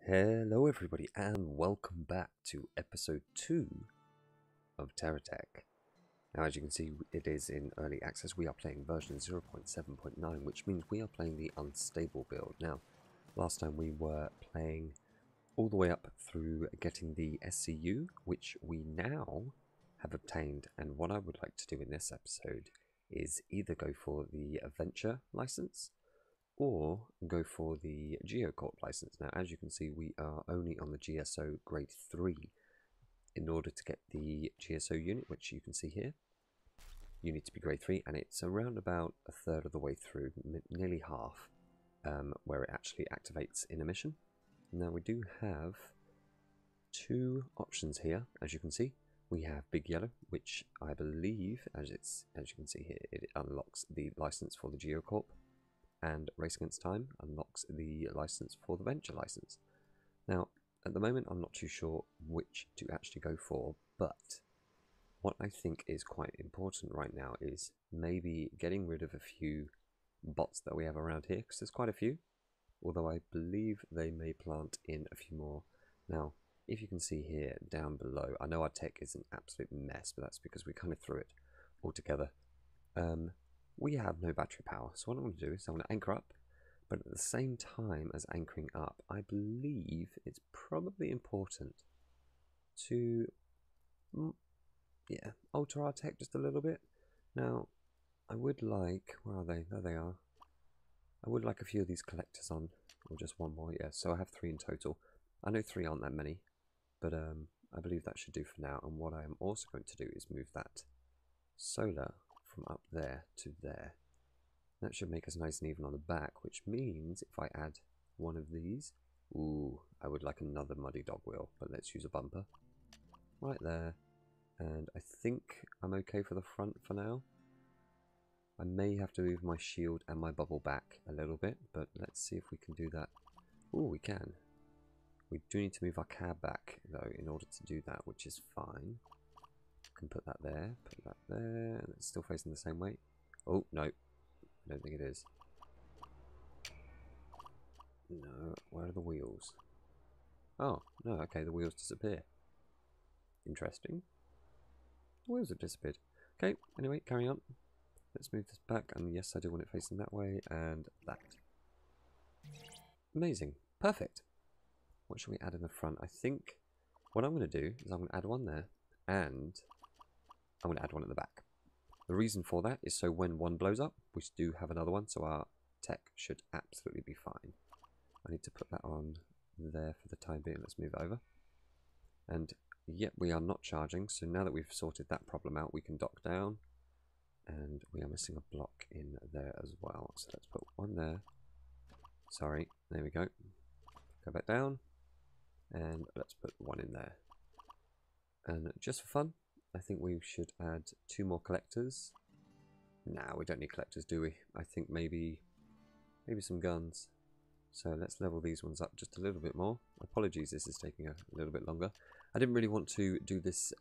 Hello everybody and welcome back to episode 2 of TerraTech. Now as you can see it is in early access. We are playing version 0.7.9, which means we are playing the unstable build. Now last time we were playing all the way up through getting the SCU, which we now have obtained, and what I would like to do in this episode is either go for the Adventure license or go for the GeoCorp license. Now, as you can see, we are only on the GSO grade 3. In order to get the GSO unit, which you can see here, you need to be grade 3, and it's around about a third of the way through, nearly half, where it actually activates in a mission. Now, we do have two options here, as you can see. We have Big Yellow, which I believe, as you can see here, it unlocks the license for the GeoCorp, and Race Against Time unlocks the license for the Venture license. Now, at the moment, I'm not too sure which to actually go for, but what I think is quite important right now is maybe getting rid of a few bots that we have around here, because there's quite a few, although I believe they may plant in a few more. Now, if you can see here down below, I know our tech is an absolute mess, but that's because we kind of threw it all together. We have no battery power, so what I'm going to do is I'm going to anchor up, but at the same time as anchoring up, I believe it's probably important to, alter our tech just a little bit. Now, I would like, where are they? There they are. I would like a few of these collectors on, or just one more, yeah, so I have 3 in total. I know 3 aren't that many, but I believe that should do for now, and what I am also going to do is move that solar from up there to there. That should make us nice and even on the back, which means if I add one of these, I would like another muddy dog wheel, but let's use a bumper right there, and I think I'm okay for the front for now. I may have to move my shield and my bubble back a little bit, but let's see if we can do that. We can. We do need to move our cab back though in order to do that, which is fine. Can put that there, and it's still facing the same way. Oh, no. I don't think it is. No, where are the wheels? Oh, no, okay, the wheels disappear. Interesting. The wheels have disappeared. Okay, anyway, carry on. Let's move this back, and yes, I do want it facing that way, and that. Amazing. Perfect. What should we add in the front? I think what I'm going to do is I'm going to add one there, and I'm going to add one at the back. The reason for that is so when one blows up, we do have another one, so our tech should absolutely be fine. I need to put that on there for the time being. Let's move it over. And yet we are not charging, so now that we've sorted that problem out, we can dock down. And we are missing a block in there as well. So let's put one there. Sorry, there we go. Go back down. And let's put one in there. And just for fun, I think we should add 2 more collectors. Nah, we don't need collectors, do we? I think maybe some guns. So let's level these ones up just a little bit more. Apologies, this is taking a little bit longer. I didn't really want to do this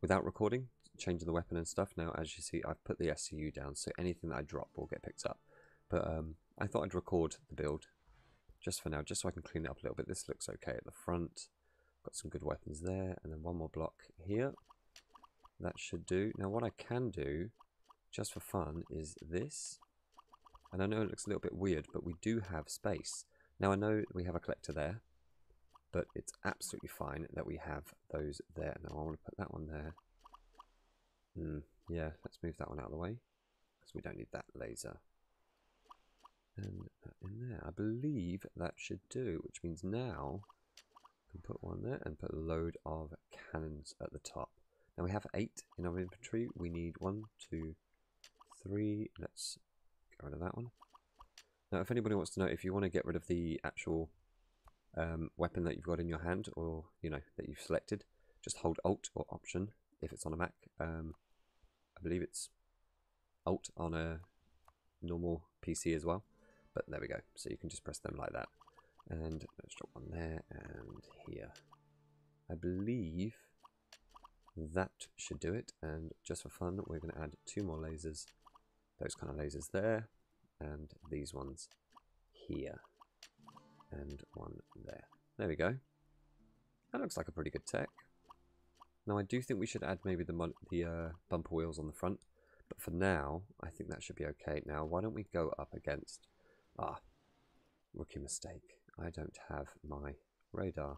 without recording, changing the weapon and stuff. Now, as you see, I've put the SCU down, so anything that I drop will get picked up. But I thought I'd record the build just for now, just so I can clean it up a little bit. This looks okay at the front. Got some good weapons there, and then one more block here. That should do. Now, what I can do, just for fun, is this. And I know it looks a little bit weird, but we do have space. Now, I know we have a collector there, but it's absolutely fine that we have those there. Now, I want to put that one there. Yeah, let's move that one out of the way, because we don't need that laser. And that in there. I believe that should do, which means now I can put one there and put a load of cannons at the top. Now, we have 8 in our inventory. We need 1, 2, 3. Let's get rid of that one. Now, if anybody wants to know, if you want to get rid of the actual weapon that you've got in your hand, or that you've selected, just hold Alt or Option if it's on a Mac. I believe it's Alt on a normal PC as well, but there we go. So you can just press them like that, and let's drop one there and here. I believe that should do it, and just for fun, we're going to add 2 more lasers. Those kind of lasers there, and these ones here. and one there. There we go. That looks like a pretty good tech. Now I do think we should add maybe the bumper wheels on the front, but for now I think that should be okay. Now why don't we go up against... rookie mistake. I don't have my radar.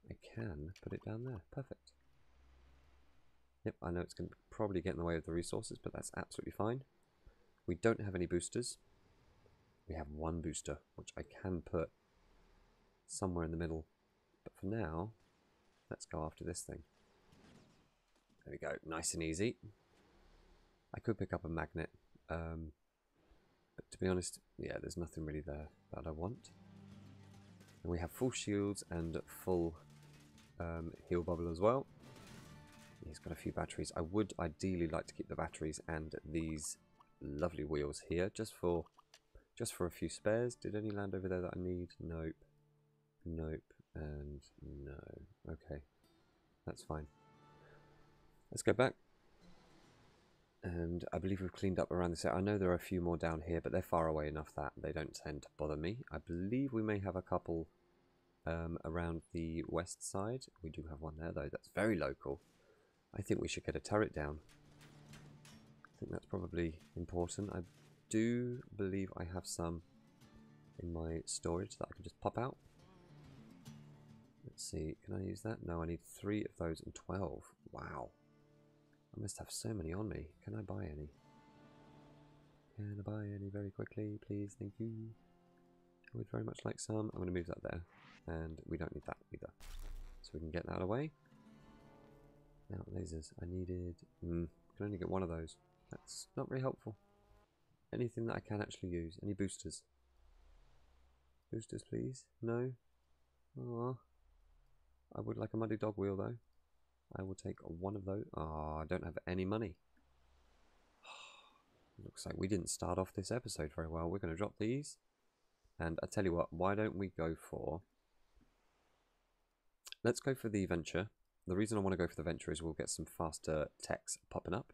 I can put it down there. Perfect. Yep, I know it's going to probably get in the way of the resources, but that's absolutely fine. We don't have any boosters. We have one booster, which I can put somewhere in the middle. But for now, let's go after this thing. There we go, nice and easy. I could pick up a magnet, but to be honest, yeah, there's nothing really there that I want. And we have full shields and full heal bubble as well. He's got a few batteries. I would ideally like to keep the batteries and these lovely wheels here, just for a few spares. Did any land over there that I need? Nope. Nope. And no. Okay. That's fine. Let's go back. And I believe we've cleaned up around this area. I know there are a few more down here, but they're far away enough that they don't tend to bother me. I believe we may have a couple around the west side. We do have one there, though. That's very local. I think we should get a turret down. I think that's probably important. I do believe I have some in my storage that I can just pop out. Let's see, can I use that? No, I need 3 of those and 12. Wow. I must have so many on me. Can I buy any? Can I buy any very quickly, please? Thank you. I would very much like some. I'm going to move that there. And we don't need that either. So we can get that away. Now, lasers. I needed... can only get one of those. That's not very helpful. Anything that I can actually use. Any boosters? Boosters, please? No? Aww. I would like a muddy dog wheel, though. I will take one of those. Oh, I don't have any money. Looks like we didn't start off this episode very well. We're going to drop these. And I tell you what, why don't we go for... Let's go for the Venture. The reason I want to go for the Venture is we'll get some faster techs popping up.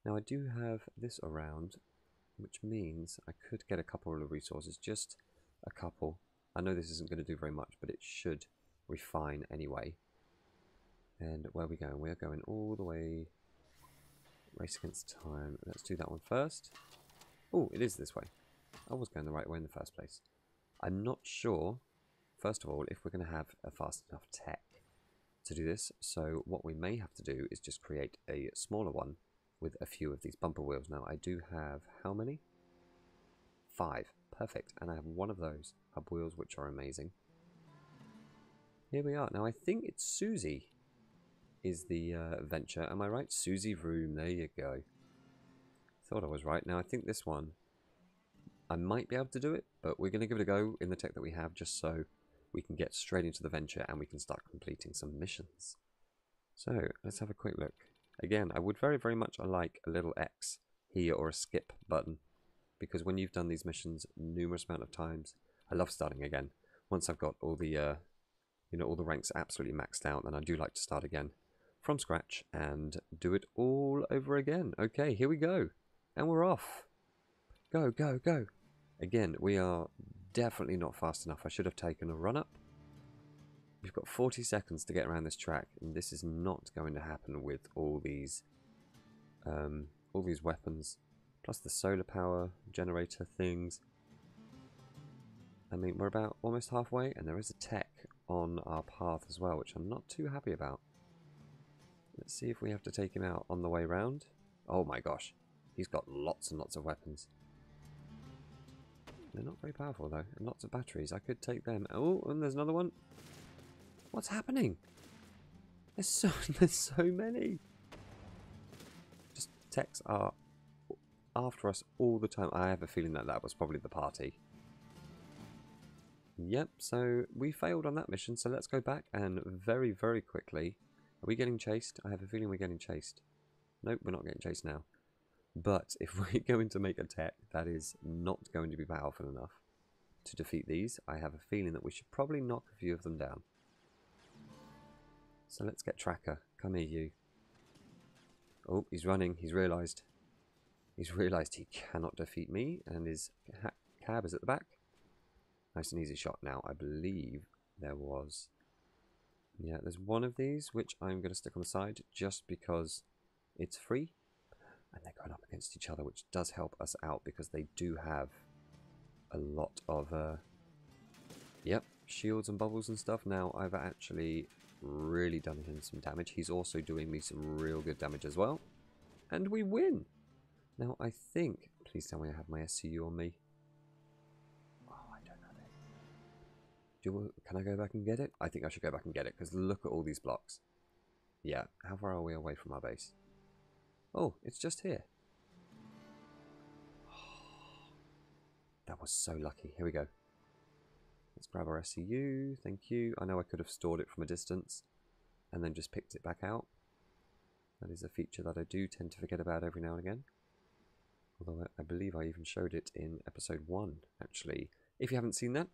Now I do have this around, which means I could get a couple of resources, just a couple. I know this isn't going to do very much, but it should refine anyway. And where are we going? We're going all the way. Race against time. Let's do that one first. Oh, it is this way. I was going the right way in the first place. I'm not sure, first of all, if we're going to have a fast enough tech to do this. So what we may have to do is just create a smaller one with a few of these bumper wheels. Now I do have how many? 5. Perfect. And I have one of those hub wheels, which are amazing. Here we are. Now I think it's Susie is the Venture. Am I right? Susie Vroom. There you go. Thought I was right. Now I think this one, I might be able to do it, but we're going to give it a go in the tech that we have, just so we can get straight into the Venture and we can start completing some missions. So let's have a quick look. Again, I would very, very much like a little X here or a skip button, because when you've done these missions numerous amount of times, I love starting again. Once I've got all the, you know, all the ranks absolutely maxed out, then I do like to start again from scratch and do it all over again. Okay, here we go. And we're off. Go, go, go. Again, we are definitely not fast enough. I should have taken a run up. We've got 40 seconds to get around this track, and this is not going to happen with all these weapons, plus the solar power generator things. I mean, we're about almost halfway, and there is a tech on our path as well, which I'm not too happy about. Let's see if we have to take him out on the way round. Oh my gosh, he's got lots and lots of weapons. They're not very powerful though, and lots of batteries. I could take them. Oh, and there's another one. What's happening? There's so many. Just techs are after us all the time. I have a feeling that that was probably the party. Yep, so we failed on that mission, so let's go back and very, very quickly. Are we getting chased? I have a feeling we're getting chased. Nope, we're not getting chased now. But if we're going to make a tech that is not going to be powerful enough to defeat these, I have a feeling that we should probably knock a few of them down. So let's get Tracker. Come here, you. Oh, he's running. He's realised. He's realised he cannot defeat me, and his cab is at the back. Nice and easy shot. Now, I believe there was... Yeah, there's one of these, which I'm going to stick on the side just because it's free. And they're going up against each other, which does help us out because they do have a lot of... Yep, shields and bubbles and stuff. Now, I've actually really done him some damage. He's also doing me some real good damage as well. And we win! Now, I think... Please tell me I have my SCU on me. Oh, I don't have it. Can I go back and get it? I think I should go back and get it, because look at all these blocks. Yeah, how far are we away from our base? Oh, it's just here. That was so lucky. Here we go. Let's grab our SCU. Thank you. I know I could have stored it from a distance and then just picked it back out. That is a feature that I do tend to forget about every now and again. Although I believe I even showed it in episode 1, actually. If you haven't seen that,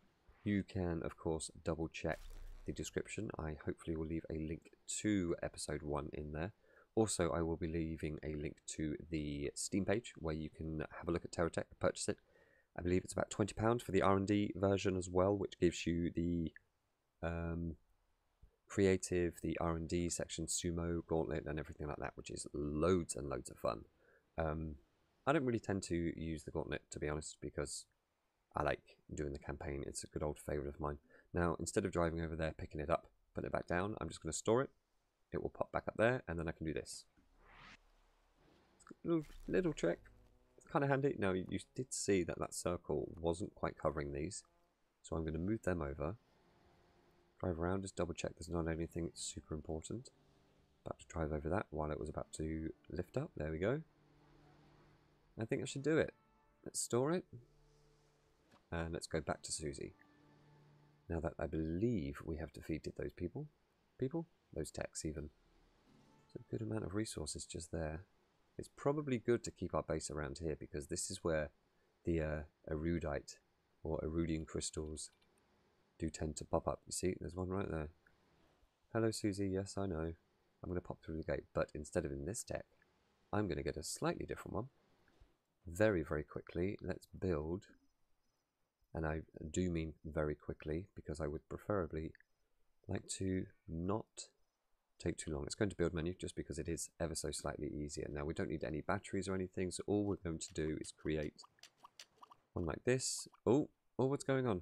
you can, of course, double check the description. I hopefully will leave a link to episode 1 in there. Also, I will be leaving a link to the Steam page where you can have a look at TerraTech, purchase it. I believe it's about £20 for the R&D version as well, which gives you the creative, the R&D section, sumo, gauntlet, and everything like that, which is loads and loads of fun. I don't really tend to use the gauntlet, to be honest, because I like doing the campaign. It's a good old favourite of mine. Now, instead of driving over there, picking it up, putting it back down, I'm just going to store it. It will pop back up there, and then I can do this. Little trick. It's kind of handy. Now, you did see that that circle wasn't quite covering these, so I'm going to move them over. Drive around, just double check there's not anything super important. About to drive over that while it was about to lift up. There we go. I think I should do it. Let's store it. And let's go back to Susie. Now that I believe we have defeated those people. Those techs even. It's a good amount of resources just there. It's probably good to keep our base around here because this is where the erudite or erudian crystals do tend to pop up. You see, there's one right there. Hello Susie, yes I know. I'm going to pop through the gate, but instead of in this tech, I'm going to get a slightly different one. Very, very quickly, let's build, and I do mean very quickly, because I would preferably like to not take too long. It's going to build menu, just because it is ever so slightly easier. Now, we don't need any batteries or anything, so all we're going to do is create one like this. Oh, what's going on?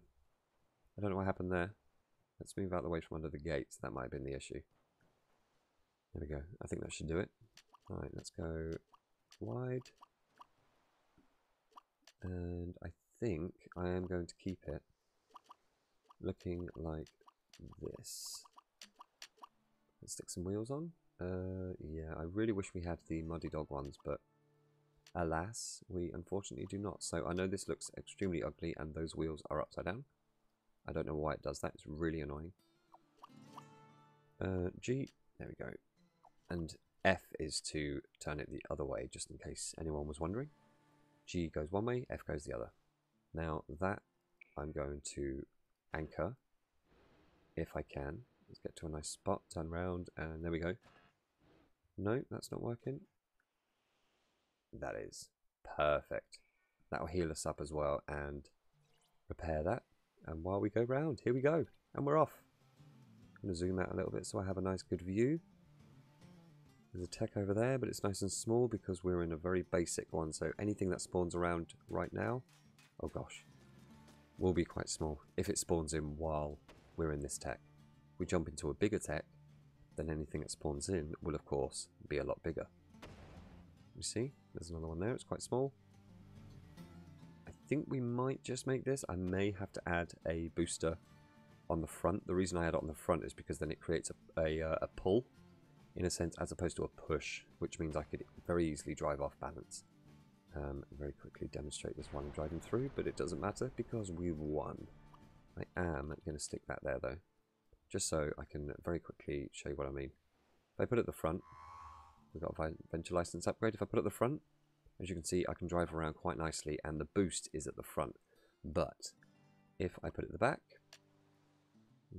I don't know what happened there. Let's move out of the way from under the gates. That might have been the issue. There we go. I think that should do it. Alright, let's go wide. And I think I am going to keep it looking like this. Let's stick some wheels on. Yeah, I really wish we had the Muddy Dog ones, but alas, we unfortunately do not. So I know this looks extremely ugly and those wheels are upside down. I don't know why it does that. It's really annoying. G, there we go. And F is to turn it the other way, just in case anyone was wondering. G goes one way, F goes the other. Now that I'm going to anchor, if I can. Let's get to a nice spot, turn around, and there we go. No, that's not working. That is perfect. That will heal us up as well and repair that. And while we go round, here we go. And we're off. I'm going to zoom out a little bit so I have a nice good view. There's a tech over there, but it's nice and small because we're in a very basic one. So anything that spawns around right now, oh gosh, will be quite small if it spawns in while we're in this tech. If we jump into a bigger tech, then anything that spawns in will of course be a lot bigger. You see, there's another one there, it's quite small. I think we might just make this. I may have to add a booster on the front. The reason I add it on the front is because then it creates a pull, in a sense, as opposed to a push, which means I could very easily drive off balance. Very quickly demonstrate this while I'm driving through, but it doesn't matter because we've won. I am going to stick that there though, just so I can very quickly show you what I mean. If I put it at the front, we've got a venture license upgrade. If I put it at the front, as you can see, I can drive around quite nicely and the boost is at the front. But if I put it at the back,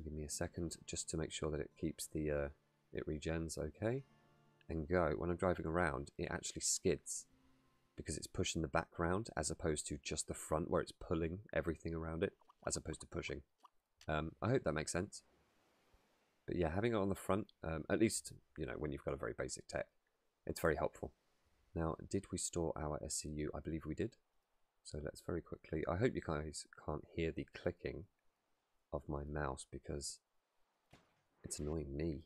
give me a second just to make sure that it keeps the it regens okay, and go. When I'm driving around, it actually skids. because it's pushing the background as opposed to just the front where it's pulling everything around it as opposed to pushing. I hope that makes sense. But yeah, having it on the front, at least, you know, when you've got a very basic tech, it's very helpful. Now, did we store our SCU? I believe we did. So let's very quickly, I hope you guys can't hear the clicking of my mouse because it's annoying me.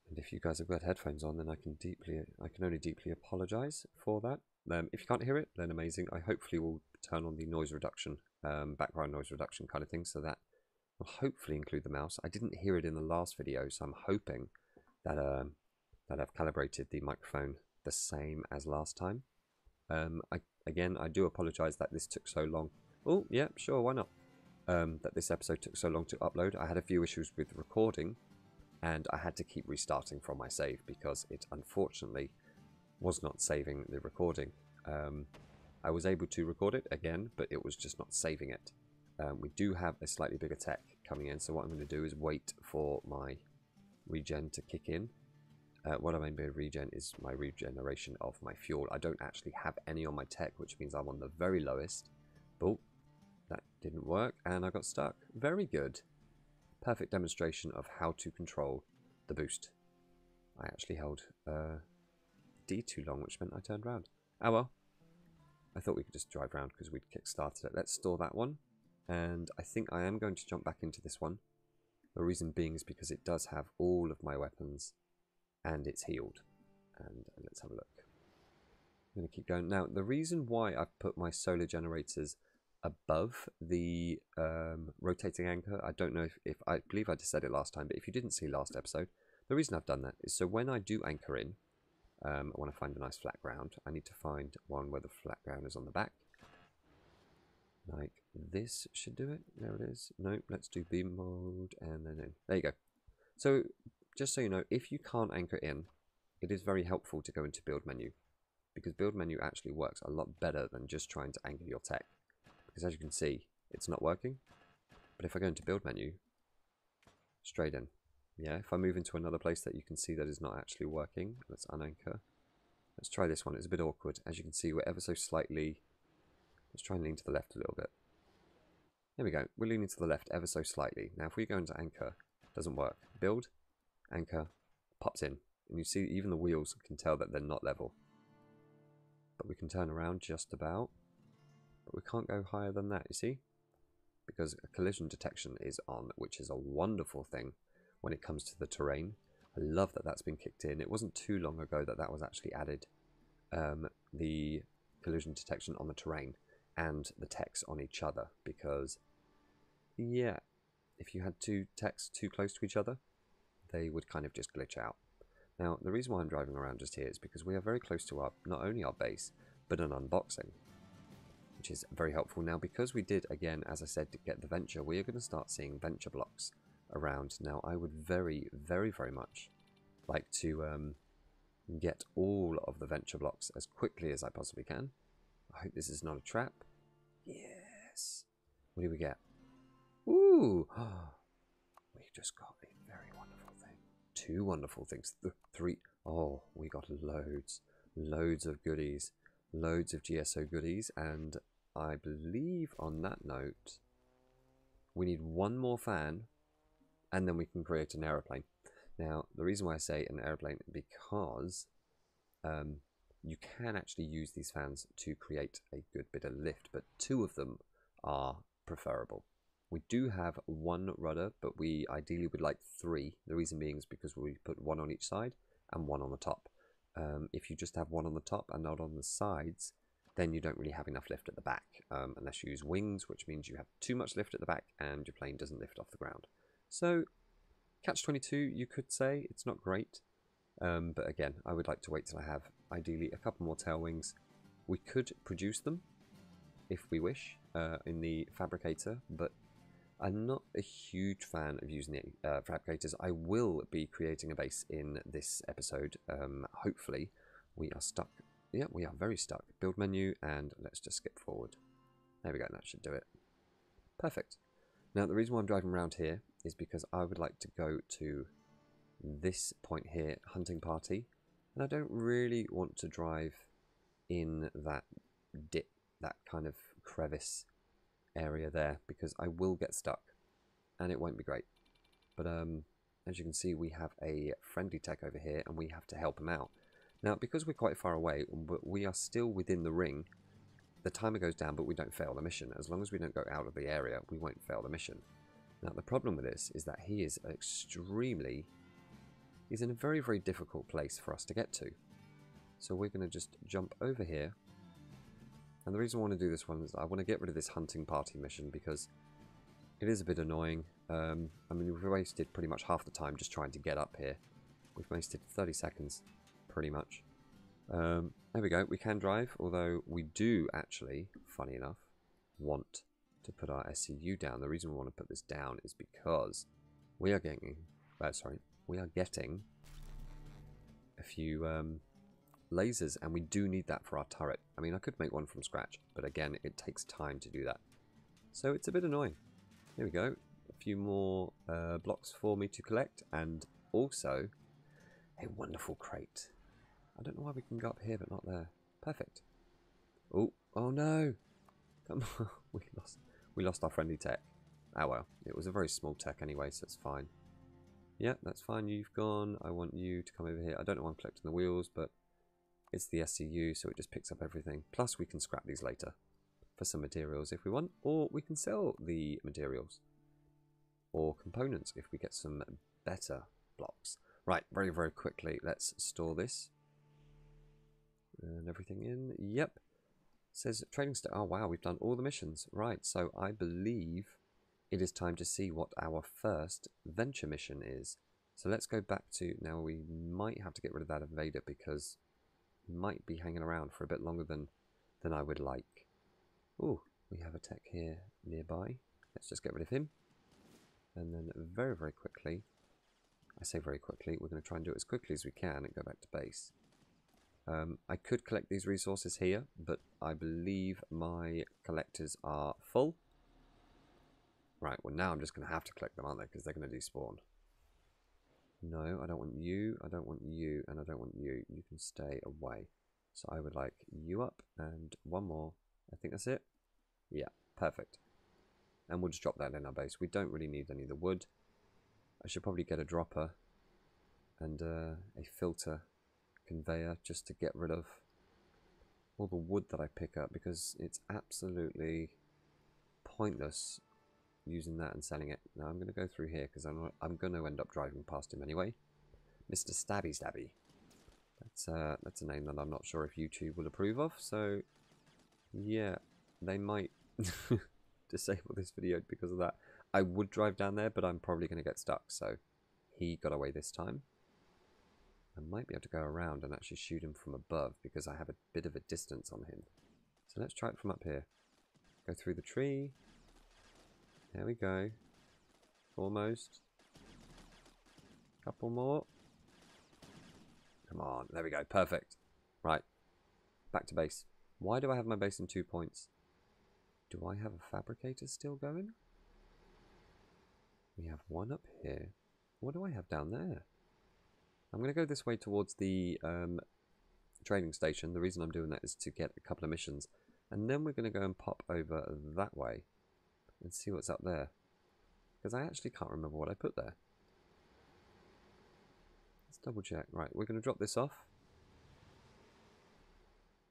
And if you guys have got headphones on, then I can only deeply apologize for that. If you can't hear it, then amazing. I hopefully will turn on the noise reduction, background noise reduction kind of thing, so that will hopefully include the mouse. I didn't hear it in the last video, so I'm hoping that that I've calibrated the microphone the same as last time. Again, I do apologize that this took so long. Oh, yeah, sure, why not? That this episode took so long to upload. I had a few issues with recording, and I had to keep restarting from my save because it unfortunately was not saving the recording. I was able to record it again, but it was just not saving it. We do have a slightly bigger tech coming in, so what I'm going to do is wait for my regen to kick in. What I mean by regen is my regeneration of my fuel. I don't actually have any on my tech, which means I'm on the very lowest. Oh, that didn't work, and I got stuck. Very good. Perfect demonstration of how to control the boost. I actually held D too long, which meant I turned around. Oh well. I thought we could just drive around because we'd kick-started it. Let's store that one. And I think I am going to jump back into this one. The reason being is because it does have all of my weapons and it's healed. And let's have a look. I'm going to keep going. Now, the reason why I've put my solar generators above the rotating anchor, I don't know if I believe I just said it last time, but if you didn't see last episode, the reason I've done that is so when I do anchor in, I want to find a nice flat ground. I need to find one where the flat ground is on the back. Like this should do it. There it is. Nope, let's do beam mode and then in. There you go. So just so you know, if you can't anchor in, it is very helpful to go into build menu, because build menu actually works a lot better than just trying to anchor your tech. Because as you can see, it's not working. But if I go into build menu, straight in. Yeah, if I move into another place that you can see that is not actually working, let's unanchor. Let's try this one. It's a bit awkward. As you can see, we're ever so slightly... Let's try and lean to the left a little bit. There we go. We're leaning to the left ever so slightly. Now, if we go into anchor, it doesn't work. Build, anchor, pops in. And you see even the wheels can tell that they're not level. But we can turn around just about. But we can't go higher than that, you see? Because collision detection is on, which is a wonderful thing when it comes to the terrain. I love that that's been kicked in. It wasn't too long ago that that was actually added. The collision detection on the terrain and the techs on each other. Because, yeah, if you had two techs too close to each other, they would kind of just glitch out. Now, the reason why I'm driving around just here is because we are very close to our, not only our base, but an unboxing, which is very helpful. Now, because we did, again, as I said, to get the venture, we are going to start seeing venture blocks around. Now, I would very, very, very much like to get all of the venture blocks as quickly as I possibly can. I hope this is not a trap. Yes. What do we get? Ooh. We just got a very wonderful thing. Two wonderful things. Three. Oh, we got loads. Loads of goodies. Loads of GSO goodies. And I believe on that note, we need one more fan. And then we can create an aeroplane. Now, the reason why I say an aeroplane, because you can actually use these fans to create a good bit of lift, but two of them are preferable. We do have one rudder, but we ideally would like three. The reason being is because we put one on each side and one on the top. If you just have one on the top and not on the sides, then you don't really have enough lift at the back, unless you use wings, which means you have too much lift at the back and your plane doesn't lift off the ground. So, catch-22, you could say. It's not great. But again, I would like to wait till I have, ideally, a couple more tail wings. We could produce them, if we wish, in the fabricator, but I'm not a huge fan of using the fabricators. I will be creating a base in this episode. Hopefully, we are stuck. Yeah, we are very stuck. Build menu, and let's just skip forward. There we go, that should do it. Perfect. Now, the reason why I'm driving around here is because I would like to go to this point here, hunting party, and I don't really want to drive in that dip, that kind of crevice area there, because I will get stuck and it won't be great. But as you can see, we have a friendly tech over here and we have to help him out. Now, because we're quite far away, but we are still within the ring, the timer goes down, but we don't fail the mission. As long as we don't go out of the area, we won't fail the mission. Now, the problem with this is that he is he's in a very, very difficult place for us to get to. So we're going to just jump over here. And the reason I want to do this one is I want to get rid of this hunting party mission because it is a bit annoying. I mean, we've wasted pretty much half the time just trying to get up here. We've wasted 30 seconds, pretty much. There we go, we can drive, although we do actually, funny enough, want to put our SCU down. The reason we want to put this down is because we are getting, a few lasers, and we do need that for our turret. I mean, I could make one from scratch, but again, it takes time to do that. So it's a bit annoying. Here we go, a few more blocks for me to collect, and also a wonderful crate. I don't know why we can go up here but not there. Perfect. Oh no! Come on, we lost our friendly tech. Ah well, it was a very small tech anyway, so it's fine. Yeah, that's fine. You've gone. I want you to come over here. I don't know why I'm collecting the wheels, but it's the SCU, so it just picks up everything. Plus, we can scrap these later for some materials if we want, or we can sell the materials or components if we get some better blocks. Right, very, very quickly, let's store this. And everything in. Yep. Says trading state. Oh wow, we've done all the missions. Right, so I believe it is time to see what our first venture mission is. So let's go back to, now we might have to get rid of that invader because he might be hanging around for a bit longer than I would like. Oh, we have a tech here nearby. Let's just get rid of him. And then very, very quickly, I say very quickly, we're going to try and do it as quickly as we can and go back to base. I could collect these resources here, but I believe my collectors are full. Right, well now I'm just going to have to collect them, aren't they? Because they're going to despawn. No, I don't want you, I don't want you, and I don't want you. You can stay away. So I would like you up, and one more. I think that's it. Yeah, perfect. And we'll just drop that in our base. We don't really need any of the wood. I should probably get a dropper and a filter conveyor just to get rid of all the wood that I pick up, because it's absolutely pointless using that and selling it. Now I'm going to go through here because I'm going to end up driving past him anyway. Mr. Stabby Stabby. That's a name that I'm not sure if YouTube will approve of, so yeah, they might disable this video because of that. I would drive down there, but I'm probably going to get stuck, so he got away this time. I might be able to go around and actually shoot him from above because I have a bit of a distance on him. So let's try it from up here. Go through the tree. There we go. Almost. Couple more. Come on. There we go. Perfect. Right. Back to base. Why do I have my base in 2 points? Do I have a fabricator still going? We have one up here. What do I have down there? I'm going to go this way towards the trading station. The reason I'm doing that is to get a couple of missions. And then we're going to go and pop over that way and see what's up there. Because I actually can't remember what I put there. Let's double check. Right, we're going to drop this off.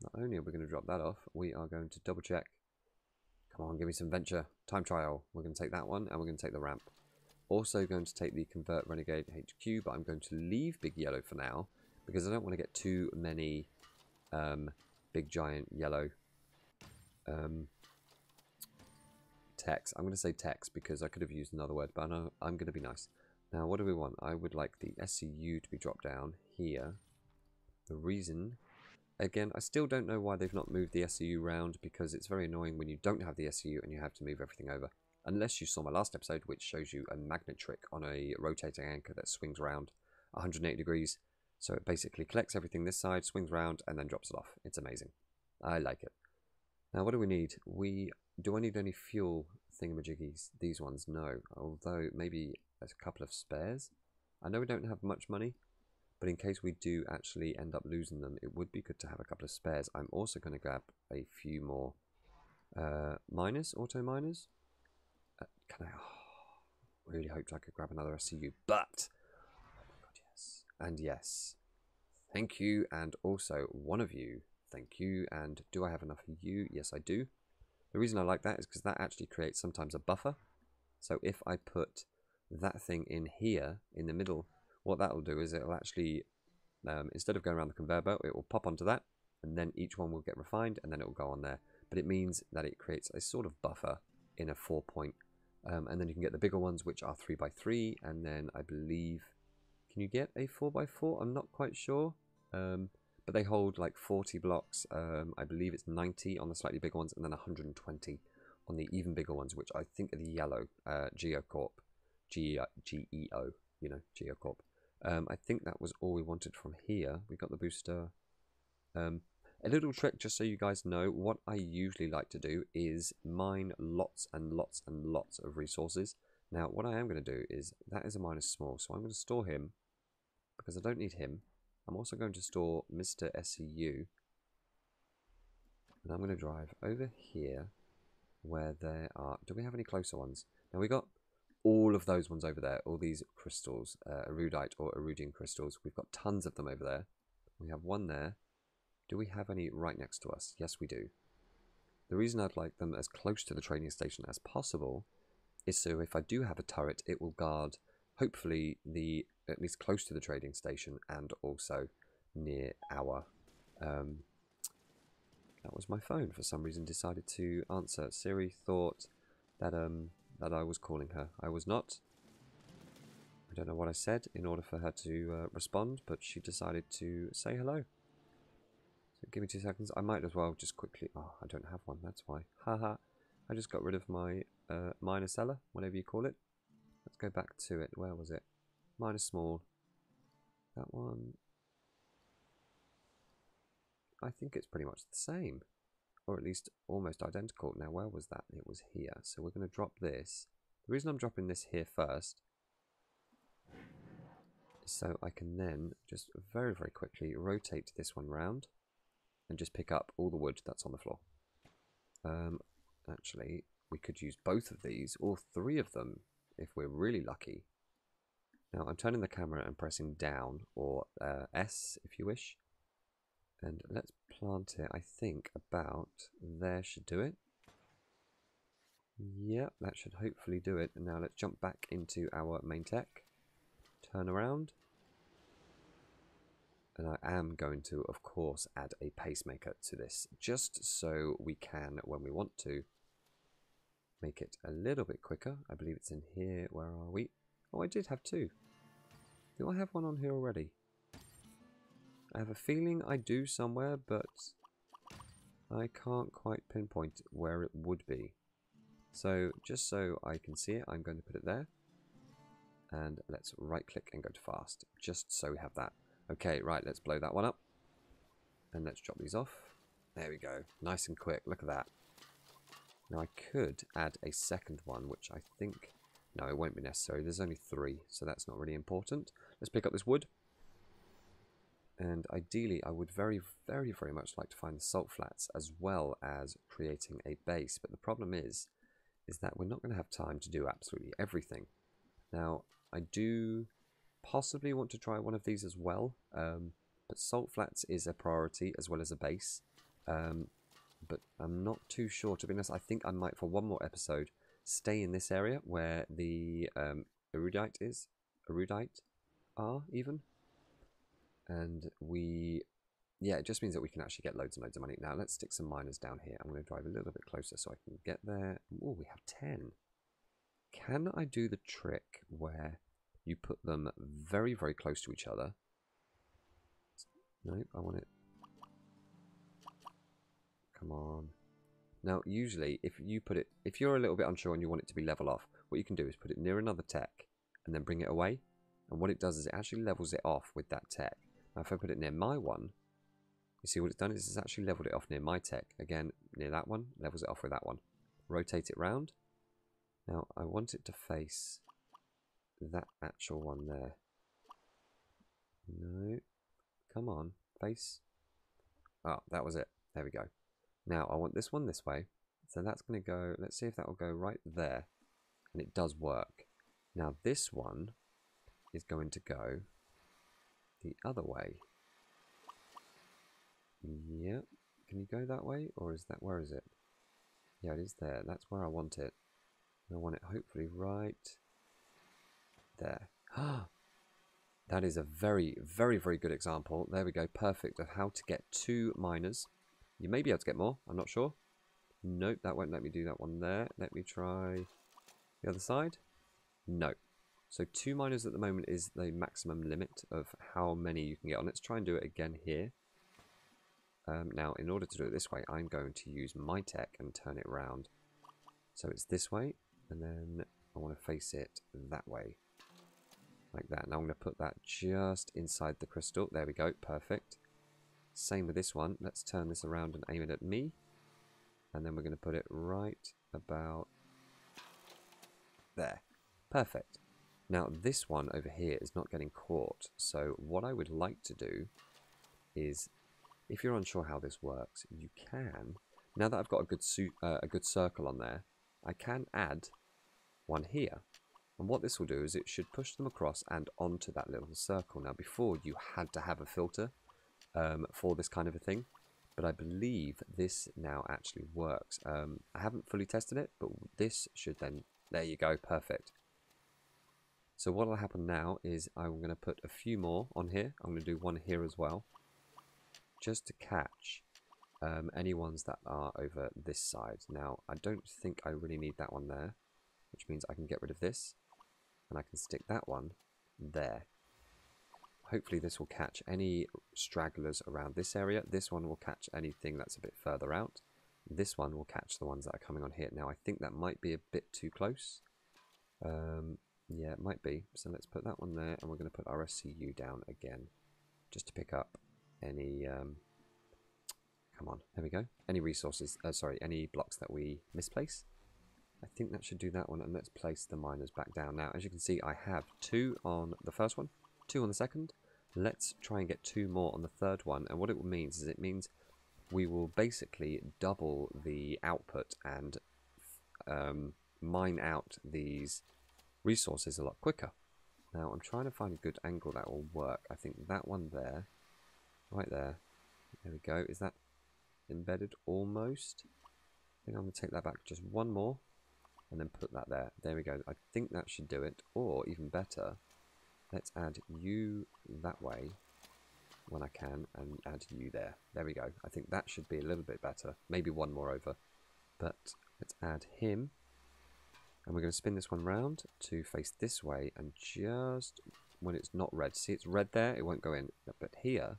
Not only are we going to drop that off, we are going to double check. Come on, give me some venture. Time trial. We're going to take that one, and we're going to take the ramp. Also going to take the Convert Renegade HQ, but I'm going to leave Big Yellow for now, because I don't want to get too many big giant yellow techs. I'm going to say techs because I could have used another word, but I'm going to be nice. Now, what do we want? I would like the SCU to be dropped down here. The reason, again, I still don't know why they've not moved the SCU round, because it's very annoying when you don't have the SCU and you have to move everything over. Unless you saw my last episode, which shows you a magnet trick on a rotating anchor that swings around 180 degrees. So it basically collects everything this side, swings around, and then drops it off. It's amazing. I like it. Now, what do we need? Do I need any fuel thingamajiggies? These ones, no. Although, maybe a couple of spares. I know we don't have much money, But in case we do actually end up losing them, it would be good to have a couple of spares. I'm also going to grab a few more miners, auto miners. Can I? Oh, really hoped I could grab another SCU, but oh my god, yes, and yes, thank you, and also one of you, thank you. And do I have enough of you? Yes, I do. The reason I like that is because that actually creates sometimes a buffer. So if I put that thing in here in the middle, what that will do is it'll actually, instead of going around the conveyor belt, it will pop onto that, and then each one will get refined, and then it will go on there. But it means that it creates a sort of buffer in a 4-point, and then you can get the bigger ones, which are 3x3, and then I believe, can you get a 4x4? I'm not quite sure, but they hold like 40 blocks. I believe it's 90 on the slightly bigger ones, and then 120 on the even bigger ones, which I think are the yellow Geocorp, GEO, you know, Geocorp. I think that was all we wanted from here. We got the booster. A little trick, just so you guys know, what I usually like to do is mine lots and lots and lots of resources. Now, what I am going to do is, that is a minus small, so I'm going to store him, because I don't need him. I'm also going to store Mr. SCU, and I'm going to drive over here, where there are, do we have any closer ones? Now we got all of those ones over there, all these crystals, erudite or erudian crystals. We've got tons of them over there. We have one there. Do we have any right next to us? Yes, we do. The reason I'd like them as close to the trading station as possible is so if I do have a turret, it will guard, hopefully, the at least close to the trading station and also near our... that was my phone. For some reason decided to answer. Siri thought that that I was calling her. I was not. I don't know what I said in order for her to respond, but she decided to say hello. So give me 2 seconds. I might as well just quickly... Oh, I don't have one, that's why. Haha. I just got rid of my minor seller, whatever you call it. Let's go back to it. Where was it? Minus small. That one. I think it's pretty much the same. Or at least almost identical. Now, where was that? It was here. So we're going to drop this. The reason I'm dropping this here first is so I can then just very, very quickly rotate this one round and just pick up all the wood that's on the floor. Actually, we could use both of these, or 3 of them, if we're really lucky. Now, I'm turning the camera and pressing down, or S, if you wish. And let's plant it, I think, about there should do it. Yep, that should hopefully do it. And now let's jump back into our main tech. Turn around. And I am going to, of course, add a pacemaker to this, just so we can, when we want to, make it a little bit quicker. I believe it's in here. Where are we? Oh, I did have 2. Do I have one on here already? I have a feeling I do somewhere, but I can't quite pinpoint where it would be. So, just so I can see it, I'm going to put it there. And let's right click and go to fast, just so we have that. Okay, right, let's blow that one up. And let's drop these off. There we go. Nice and quick. Look at that. Now I could add a second one, which I think... No, it won't be necessary. There's only 3, so that's not really important. Let's pick up this wood. And ideally, I would very, very, very much like to find the salt flats, as well as creating a base. But the problem is that we're not going to have time to do absolutely everything. Now, I do possibly want to try one of these as well, but salt flats is a priority as well as a base. But I'm not too sure, to be honest. I think I might, for one more episode, stay in this area where the erudite are even. And yeah, it just means that we can actually get loads and loads of money. Now, let's stick some miners down here. I'm going to drive a little bit closer so I can get there. Oh, we have 10. Can I do the trick where you put them very, very close to each other? Nope, I want it. Come on. Now, usually, if you're a little bit unsure and you want it to be level off, what you can do is put it near another tech and then bring it away. And what it does is it actually levels it off with that tech. Now, if I put it near my one, you see what it's done is it's actually leveled it off near my tech. Again, near that one, levels it off with that one. Rotate it round. Now, I want it to face that actual one there. No. Come on. Face. Oh, that was it. There we go. Now, I want this one this way. So that's going to go... Let's see if that will go right there. And it does work. Now, this one is going to go the other way. Yep. Can you go that way? Or is that... Where is it? Yeah, it is there. That's where I want it. I want it hopefully right there. That is a very, very, very good example. There we go. Perfect. Of how to get 2 miners. You may be able to get more. I'm not sure. Nope, that won't let me do that one there. Let me try the other side. No. So 2 miners at the moment is the maximum limit of how many you can get on. Let's try and do it again here. Now, in order to do it this way, I'm going to use my tech and turn it around. So it's this way, and then I want to face it that way. Like that. Now I'm going to put that just inside the crystal. There we go. Perfect. Same with this one. Let's turn this around and aim it at me. And then we're going to put it right about there. Perfect. Now this one over here is not getting caught. So what I would like to do is, if you're unsure how this works, you can, now that I've got a good circle on there, I can add one here. And what this will do is it should push them across and onto that little circle. Now before you had to have a filter for this kind of a thing, but I believe this now actually works. I haven't fully tested it, but this should then, there you go, perfect. So what will happen now is I'm going to put a few more on here. I'm going to do one here as well, just to catch any ones that are over this side. Now I don't think I really need that one there, which means I can get rid of this. And I can stick that one there. Hopefully this will catch any stragglers around this area. This one will catch anything that's a bit further out. This one will catch the ones that are coming on here. Now I think that might be a bit too close. Yeah, it might be. So let's put that one there, and we're going to put our SCU down again, just to pick up any... come on, there we go. Any resources, any blocks that we misplace. I think that should do that one, and let's place the miners back down. Now, as you can see, I have 2 on the first one, 2 on the second. Let's try and get 2 more on the third one, and what it means is it means we will basically double the output and mine out these resources a lot quicker. Now, I'm trying to find a good angle that will work. I think that one there, right there, there we go. Is that embedded almost? I think I'm going to take that back just one more. And then put that there. There we go. I think that should do it. Or, even better, let's add you that way when I can, and add you there. There we go. I think that should be a little bit better. Maybe one more over. But let's add him. And we're going to spin this one round to face this way. And just when it's not red. See, it's red there. It won't go in. But here...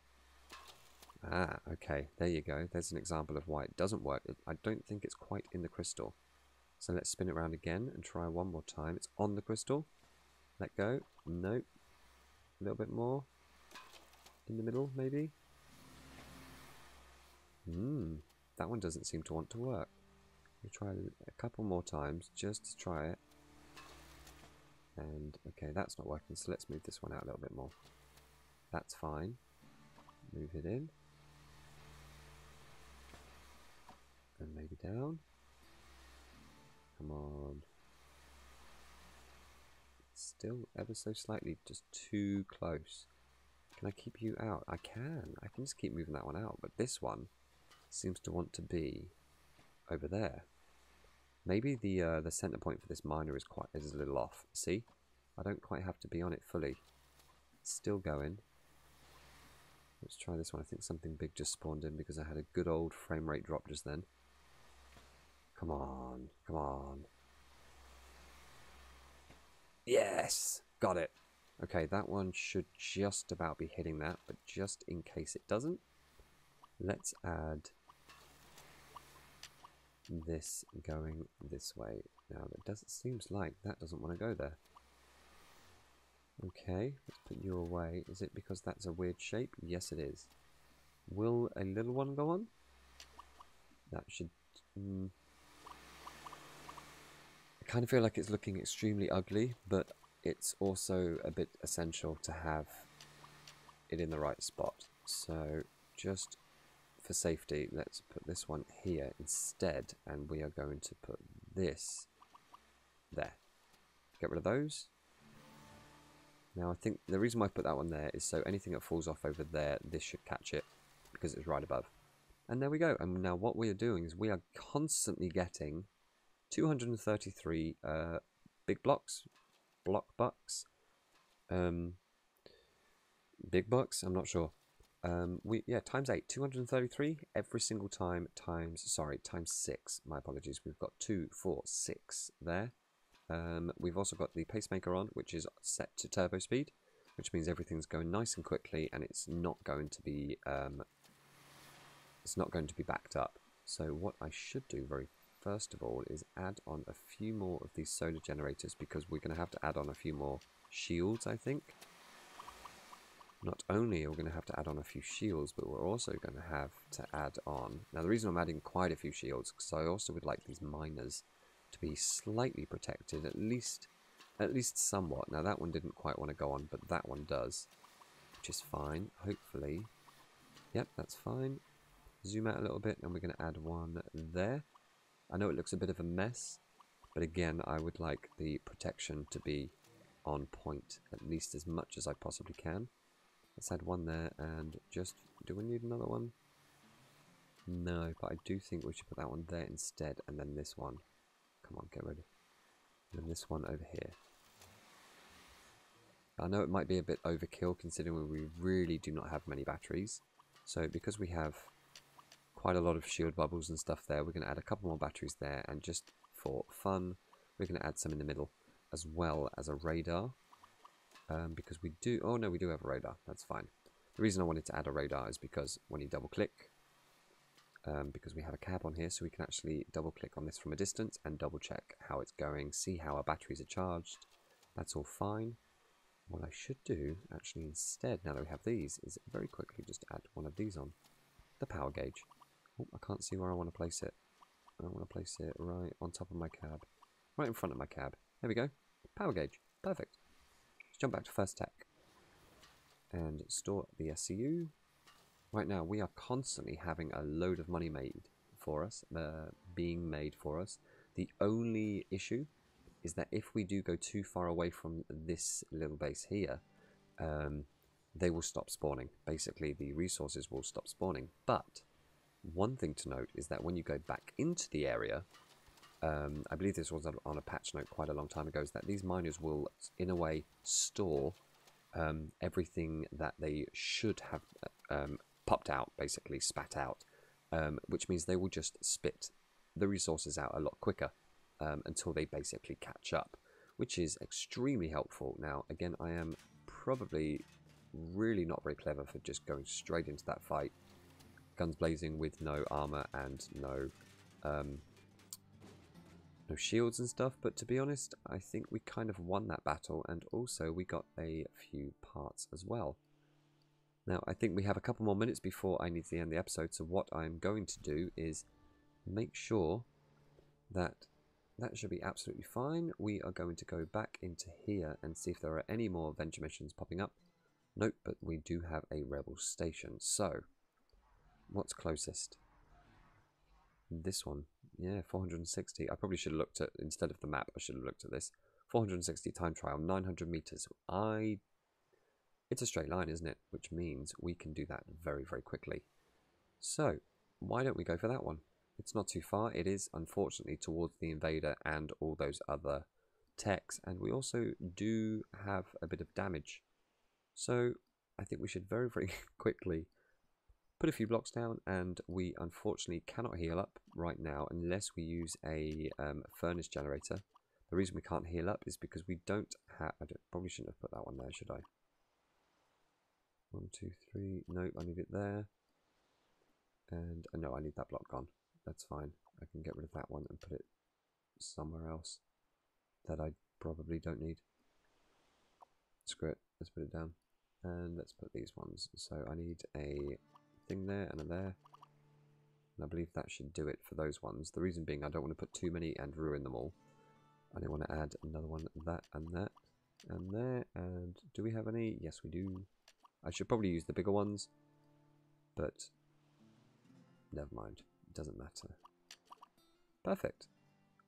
Ah, okay. There you go. There's an example of why it doesn't work. I don't think it's quite in the crystal. So let's spin it around again and try one more time. It's on the crystal. Let go. Nope. A little bit more. In the middle, maybe. That one doesn't seem to want to work. We'll try a couple more times just to try it. And, okay, that's not working. So let's move this one out a little bit more. That's fine. Move it in. And maybe down. Come on. Still ever so slightly just too close. Can I keep you out? I can. I can just keep moving that one out. But this one seems to want to be over there. Maybe the center point for this miner is a little off. See? I don't quite have to be on it fully. It's still going. Let's try this one. I think something big just spawned in because I had a good old frame rate drop just then. Come on, come on. Yes! Got it. Okay, that one should just about be hitting that, but just in case it doesn't, let's add this going this way. Now, seems like that doesn't want to go there. Okay, let's put you away. Is it because that's a weird shape? Yes, it is. Will a little one go on? That should... I kind of feel like it's looking extremely ugly, but it's also a bit essential to have it in the right spot. So just for safety, let's put this one here instead, and we are going to put this there. Get rid of those. Now I think the reason why I put that one there is so anything that falls off over there, this should catch it because it's right above. And there we go. And now what we are doing is we are constantly getting 233 big blocks, big bucks, I'm not sure. Times 8, 233 every single time times 6. My apologies. We've got 2, 4, 6 there. We've also got the pacemaker on, which is set to turbo speed, which means everything's going nice and quickly, and it's not going to be backed up. So what I should do very first of all is add on a few more of these solar generators, because we're going to have to add on a few more shields, I think. Not only are we going to have to add on a few shields, but we're also going to have to add on... Now the reason I'm adding quite a few shields, because I also would like these miners to be slightly protected, at least somewhat. Now that one didn't quite want to go on, but that one does, which is fine, hopefully. Yep, that's fine. Zoom out a little bit, and we're going to add one there. I know it looks a bit of a mess, but again, I would like the protection to be on point, at least as much as I possibly can. Let's add one there, and just... Do we need another one? No, but I do think we should put that one there instead, and then this one. Come on, get ready. And then this one over here. I know it might be a bit overkill, considering we really do not have many batteries. So because we have quite a lot of shield bubbles and stuff there, we're going to add a couple more batteries there, and just for fun, we're going to add some in the middle, as well as a radar. Because we do... Oh no, we do have a radar. That's fine. The reason I wanted to add a radar is because when you double click, because we have a cab on here, so we can actually double click on this from a distance and double check how it's going, see how our batteries are charged. That's all fine. What I should do, actually, instead, now that we have these, is very quickly just add one of these on. The power gauge. Oh, I can't see where I want to place it. I want to place it right on top of my cab. Right in front of my cab. There we go. Power gauge. Perfect. Jump back to first tech and store the SCU. Right now we are constantly having a load of money made for us, being made for us. The only issue is that if we do go too far away from this little base here, they will stop spawning. Basically the resources will stop spawning. But one thing to note is that when you go back into the area, I believe this was on a patch note quite a long time ago, is that these miners will, in a way, store everything that they should have popped out, basically spat out, which means they will just spit the resources out a lot quicker until they basically catch up, which is extremely helpful. Now, again, I am probably really not very clever for just going straight into that fight, guns blazing with no armor and no shields and stuff, but to be honest, I think we kind of won that battle, and also we got a few parts as well. Now, I think we have a couple more minutes before I need to end the episode, so what I'm going to do is make sure that should be absolutely fine. We are going to go back into here and see if there are any more Venture missions popping up. Nope, but we do have a Rebel station. So, what's closest? This one. Yeah, 460. I probably should have looked at, instead of the map, I should have looked at this. 460 time trial, 900 meters. It's a straight line, isn't it? Which means we can do that very, very quickly. So, why don't we go for that one? It's not too far. It is, unfortunately, towards the Invader and all those other techs. And we also do have a bit of damage. So, I think we should very, very quickly put a few blocks down, and we unfortunately cannot heal up right now unless we use a furnace generator. The reason we can't heal up is because we don't have... probably shouldn't have put that one there, should I? 1, 2, 3... Nope, I need it there. And no, I need that block gone. That's fine. I can get rid of that one and put it somewhere else that I probably don't need. Screw it. Let's put it down. And let's put these ones. So I need a thing there and a there, and I believe that should do it for those ones. The reason being, I don't want to put too many and ruin them all. I don't want to add another one, that and that and there. And do we have any? Yes, we do. I should probably use the bigger ones, but never mind. It doesn't matter. Perfect.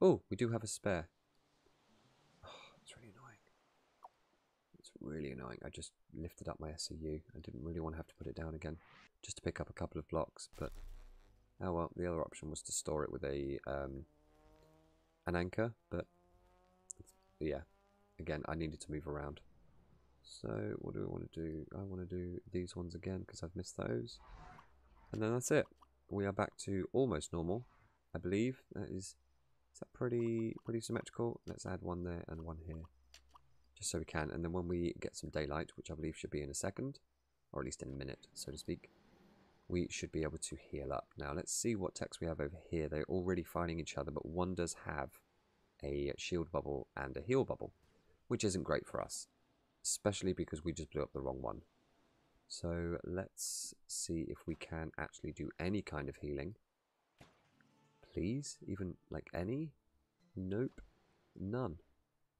Oh, we do have a spare. Oh, it's really annoying. It's really annoying. I just lifted up my SCU. I didn't really want to have to put it down again, just to pick up a couple of blocks, but oh well. The other option was to store it with a an anchor, but yeah, again, I needed to move around. So what do I want to do? I want to do these ones again because I've missed those, and then that's it. We are back to almost normal, I believe. Is that pretty symmetrical? Let's add one there and one here, just so we can. And then when we get some daylight, which I believe should be in a second, or at least in a minute, so to speak, we should be able to heal up. Now let's see what techs we have over here. They're already fighting each other, but one does have a shield bubble and a heal bubble, which isn't great for us, especially because we just blew up the wrong one. So let's see if we can actually do any kind of healing. Please, even like any? Nope, none.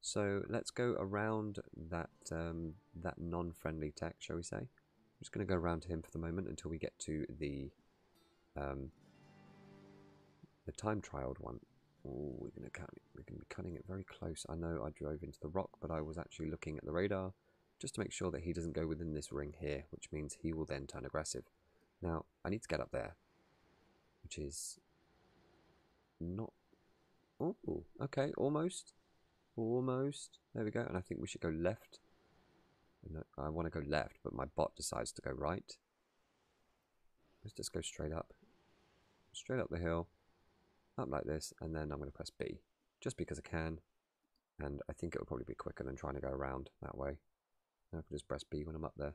So let's go around that that non-friendly tech, shall we say? I'm just going to go around him for the moment until we get to the time-trialed one. Oh, we're going to be cutting it very close. I know I drove into the rock, but I was actually looking at the radar just to make sure that he doesn't go within this ring here, which means he will then turn aggressive. Now, I need to get up there, which is not... Oh, okay, almost. Almost. There we go, and I think we should go left. No, I want to go left, but my bot decides to go right. Let's just go straight up. Straight up the hill. Up like this, and then I'm going to press B. Just because I can. And I think it will probably be quicker than trying to go around that way. I can just press B when I'm up there.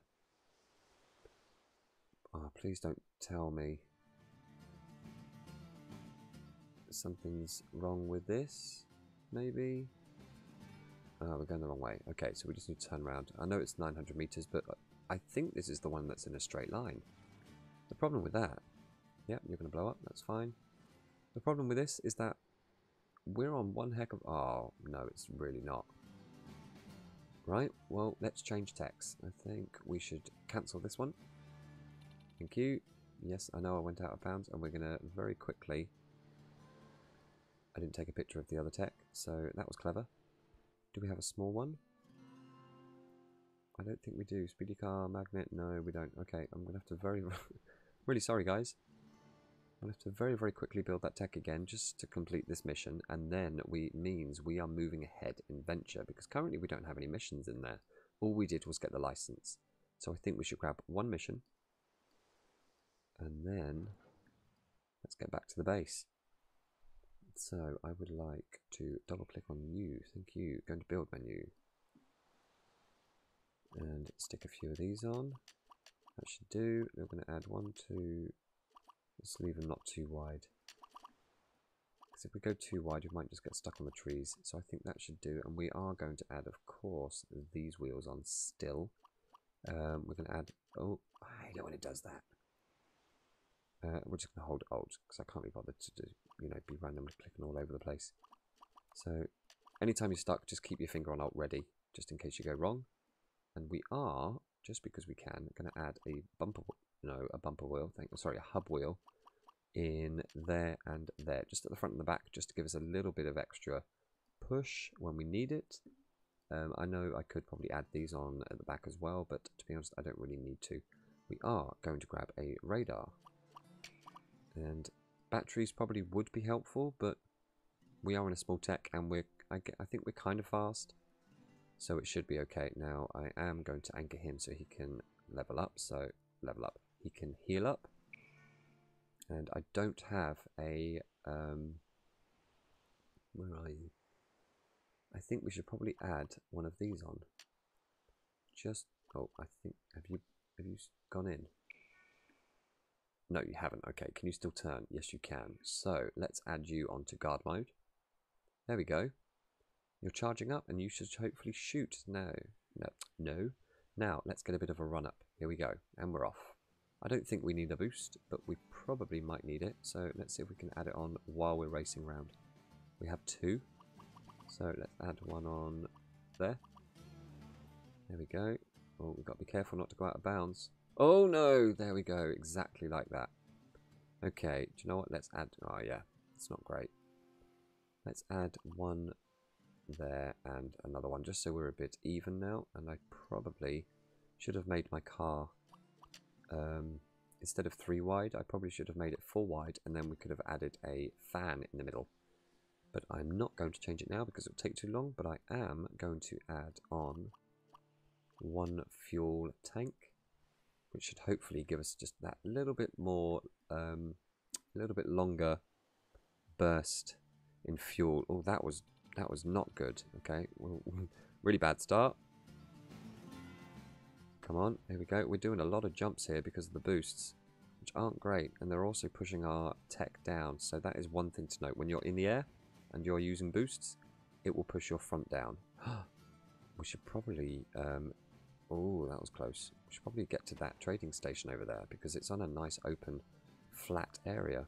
Oh, please don't tell me something's wrong with this. Maybe? Oh, we're going the wrong way. Okay, so we just need to turn around. I know it's 900 meters, but I think this is the one that's in a straight line. The problem with that... Yep, you're going to blow up. That's fine. The problem with this is that we're on one heck of... Oh, no, it's really not. Right, well, let's change text. I think we should cancel this one. Thank you. Yes, I know I went out of bounds, and we're going to very quickly... I didn't take a picture of the other tech, so that was clever. Do we have a small one? I don't think we do. Speedy car, magnet, no, we don't. Okay, I'm going to have to very... really sorry, guys. I'm going to have to very, very quickly build that tech again just to complete this mission, and then means we are moving ahead in Venture, because currently we don't have any missions in there. All we did was get the license. So I think we should grab one mission, and then let's get back to the base. So I would like to double click on you. Thank you. Go into build menu. And stick a few of these on. That should do. We're going to add 1, 2... Let's leave them not too wide. Because if we go too wide, we might just get stuck on the trees. So I think that should do. And we are going to add, of course, these wheels on still. We're going to add... Oh, I hate it when it does that. We're just going to hold Alt, because I can't be bothered to do, be randomly clicking all over the place. So anytime you're stuck, just keep your finger on Alt ready, just in case you go wrong. And we are, just because we can, going to add a bumper wheel, a hub wheel in there and there, just at the front and the back, just to give us a little bit of extra push when we need it. I know I could probably add these on at the back as well, but to be honest, I don't really need to. We are going to grab a radar, and batteries probably would be helpful, but we are in a small tech, and I think we're kind of fast, so it should be okay. Now I am going to anchor him so he can level up. So level up. He can heal up. And I don't have a... where are you? I think we should probably add one of these on. Just... Oh, I think... Have you gone in? No, you haven't. Okay, can you still turn? Yes, you can. So, let's add you onto guard mode. There we go. You're charging up and you should hopefully shoot. No. Now, let's get a bit of a run up. Here we go. And we're off. I don't think we need a boost, but we probably might need it. So let's see if we can add it on while we're racing around. We have 2. So let's add one on there. There we go. Oh, we've got to be careful not to go out of bounds. Oh no, there we go, exactly like that. Okay, do you know what? Let's add, oh yeah, it's not great. Let's add one there and another one, just so we're a bit even now. And I probably should have made my car, instead of 3 wide, I probably should have made it 4 wide, and then we could have added a fan in the middle. But I'm not going to change it now because it will take too long, but I am going to add on one fuel tank, which should hopefully give us just that little bit more, a little bit longer burst in fuel. Oh, that was not good. Okay, well, really bad start. Come on, here we go. We're doing a lot of jumps here because of the boosts, which aren't great, and they're also pushing our tech down. So that is one thing to note. When you're in the air and you're using boosts, it will push your front down. We should probably... oh, that was close. We should probably get to that trading station over there because it's on a nice open, flat area.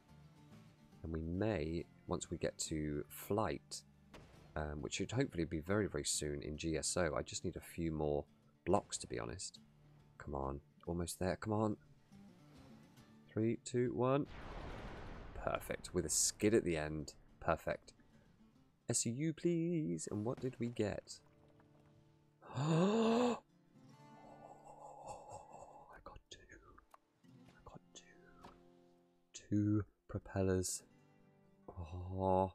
And we may, once we get to flight, which should hopefully be very, very soon in GSO. I just need a few more blocks, to be honest. Come on. Almost there. Come on. 3, 2, 1. Perfect. With a skid at the end. Perfect. SU, please. And what did we get? Oh, I got 2. I got 2. 2 propellers. Oh,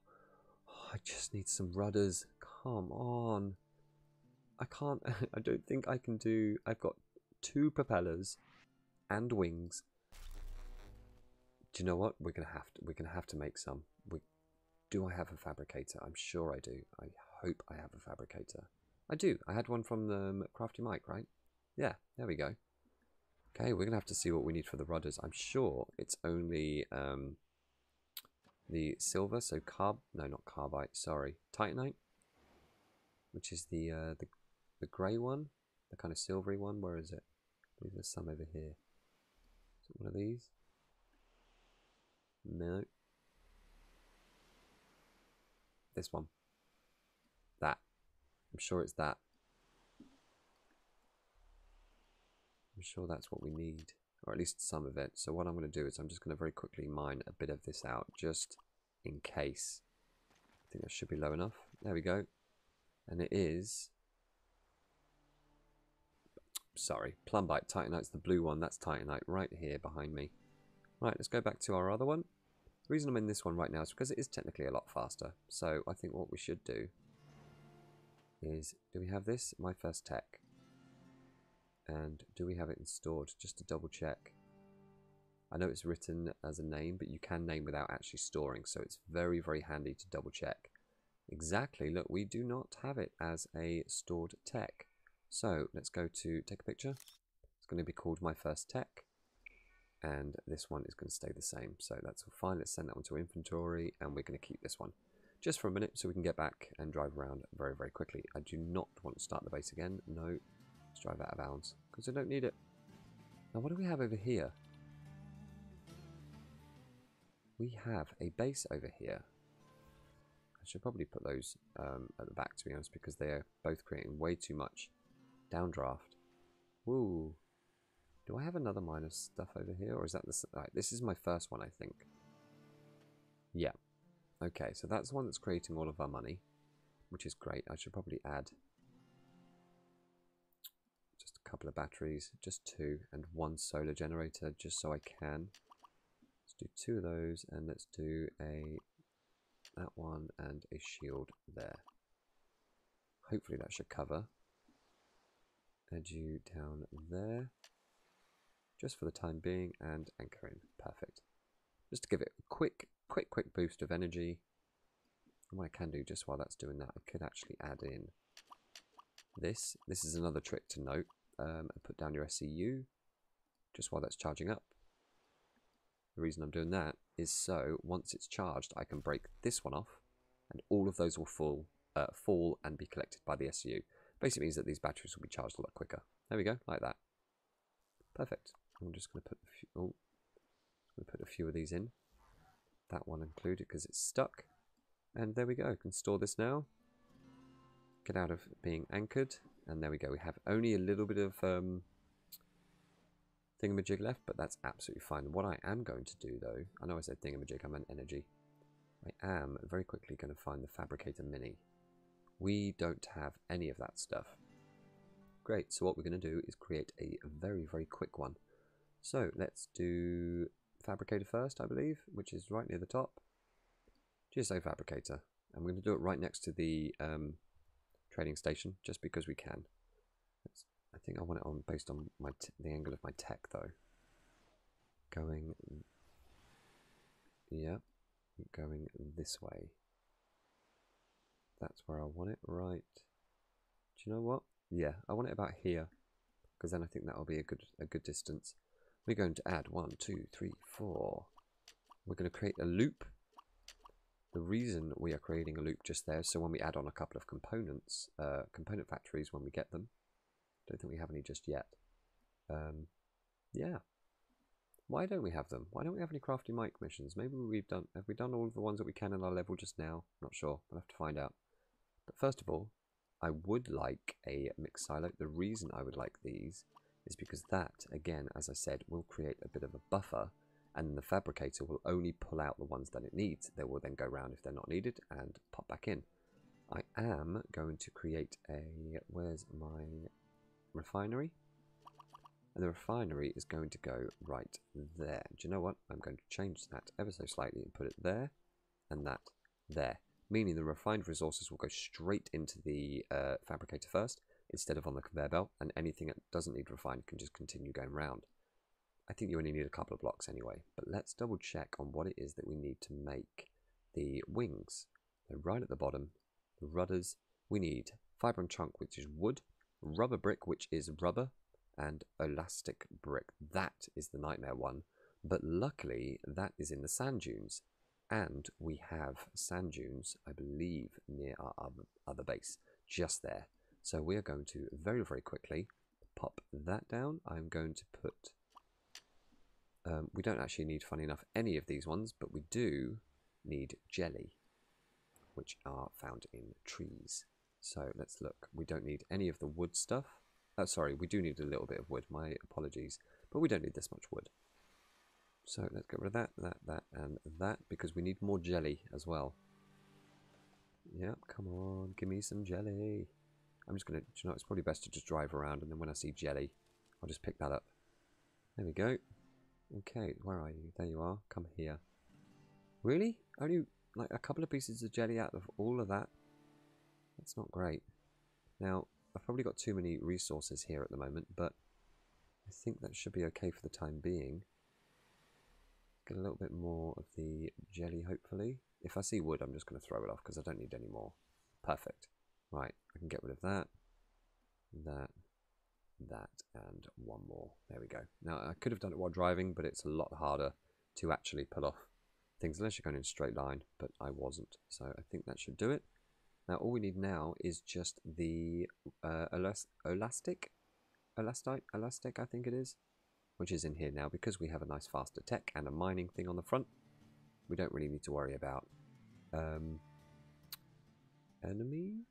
I just need some rudders. Come on. I can't. I don't think I can do. I've got 2 propellers and wings. Do you know what? We're gonna have to make some. Do I have a fabricator? I'm sure I do. I hope I have a fabricator. I do. I had one from the Crafty Mike, right? Yeah, there we go. Okay, we're gonna have to see what we need for the rudders. I'm sure it's only the silver, so not carbide, sorry, titanite, which is the grey one, the kind of silvery one. Where is it? I believe there's some over here. Is it one of these? No. This one. That. I'm sure it's that. I'm sure that's what we need, or at least some of it. So what I'm going to do is I'm just going to very quickly mine a bit of this out, just in case. I think that should be low enough. There we go. And it is... sorry, plumbite. Titanite's the blue one. That's titanite right here behind me. Right, let's go back to our other one. The reason I'm in this one right now is because it is technically a lot faster. So I think what we should do is, do we have this? My first tech. And do we have it installed? Just to double check. I know it's written as a name, but you can name without actually storing. So it's very, very handy to double check. Exactly, look, we do not have it as a stored tech. So let's go to take a picture. It's going to be called My First Tech. And this one is going to stay the same. So that's all fine. Let's send that one to inventory, and we're going to keep this one just for a minute so we can get back and drive around very, very quickly. I do not want to start the base again. No, let's drive out of bounds because I don't need it. Now, what do we have over here? We have a base over here. I should probably put those at the back, to be honest, because they're both creating way too much downdraft. Woo. Do I have another mine of stuff over here, or is that the... right, this is my first one, I think. Yeah. Okay, so that's the one that's creating all of our money, which is great. I should probably add just a couple of batteries, just 2, and 1 solar generator, just so I can. Let's do 2 of those, and let's do that one and a shield there. Hopefully that should cover. Add you down there, just for the time being, and anchor in. Perfect. Just to give it a quick boost of energy. And what I can do just while that's doing that, I could actually add in this. This is another trick to note. And put down your SCU just while that's charging up. The reason I'm doing that is so once it's charged, I can break this one off, and all of those will fall and be collected by the SCU. Basically means that these batteries will be charged a lot quicker. There we go, like that. Perfect. I'm just going to put a few of these in. That one included because it's stuck. And there we go. I can store this now. Get out of being anchored. And there we go. We have only a little bit of thingamajig left, but that's absolutely fine. What I am going to do, though, I know I said thingamajig, I meant energy. I am very quickly going to find the Fabricator Mini. We don't have any of that stuff. Great, so what we're going to do is create a very, very quick one. So let's do Fabricator first, I believe, which is right near the top. GSO Fabricator. And we're going to do it right next to the trading station, just because we can. I think I want it on based on the angle of my tech, though. Going, yeah, going this way. That's where I want it, right? Do you know what? Yeah, I want it about here, because then I think that will be a good distance. We're going to add 1, 2, 3, 4. We're going to create a loop. The reason we are creating a loop just there, so when we add on a couple of components, component factories when we get them. Don't think we have any just yet. Yeah. Why don't we have them? Why don't we have any crafty mic missions? Maybe have we done all of the ones that we can in our level just now? Not sure. We'll have to find out. But first of all, I would like a mix silo. The reason I would like these is because that, again, as I said, will create a bit of a buffer, and the fabricator will only pull out the ones that it needs. They will then go around if they're not needed and pop back in. I am going to create a... Where's my refinery? And the refinery is going to go right there. Do you know what? I'm going to change that ever so slightly and put it there and that there. Meaning the refined resources will go straight into the fabricator first instead of on the conveyor belt, and anything that doesn't need refined can just continue going round. I think you only need a couple of blocks anyway, but let's double check on what it is that we need to make the wings. So right at the bottom, the rudders, we need fibre and chunk, which is wood, rubber brick, which is rubber, and elastic brick. That is the nightmare one, but luckily that is in the sand dunes. And we have sand dunes, I believe, near our other base, just there. So we are going to very, very quickly pop that down. I'm going to put... we don't actually need, funny enough, any of these ones, but we do need jelly, which are found in trees. So let's look. We don't need any of the wood stuff. Oh, sorry, we do need a little bit of wood. My apologies. But we don't need this much wood. So let's get rid of that, and that, because we need more jelly as well. Yep, come on, give me some jelly. I'm just going to, you know, it's probably best to just drive around, and then when I see jelly, I'll just pick that up. There we go. Okay, where are you? There you are. Come here. Really? Only like a couple of pieces of jelly out of all of that? That's not great. Now, I've probably got too many resources here at the moment, but I think that should be okay for the time being. Get a little bit more of the jelly, hopefully. If I see wood, I'm just going to throw it off because I don't need any more. Perfect. Right, I can get rid of that, that, and one more. There we go. Now, I could have done it while driving, but it's a lot harder to actually pull off things unless you're going in a straight line, but I wasn't. So I think that should do it. Now, all we need now is just the elastic, I think it is, which is in here now. Because we have a nice faster tech and a mining thing on the front, we don't really need to worry about enemies.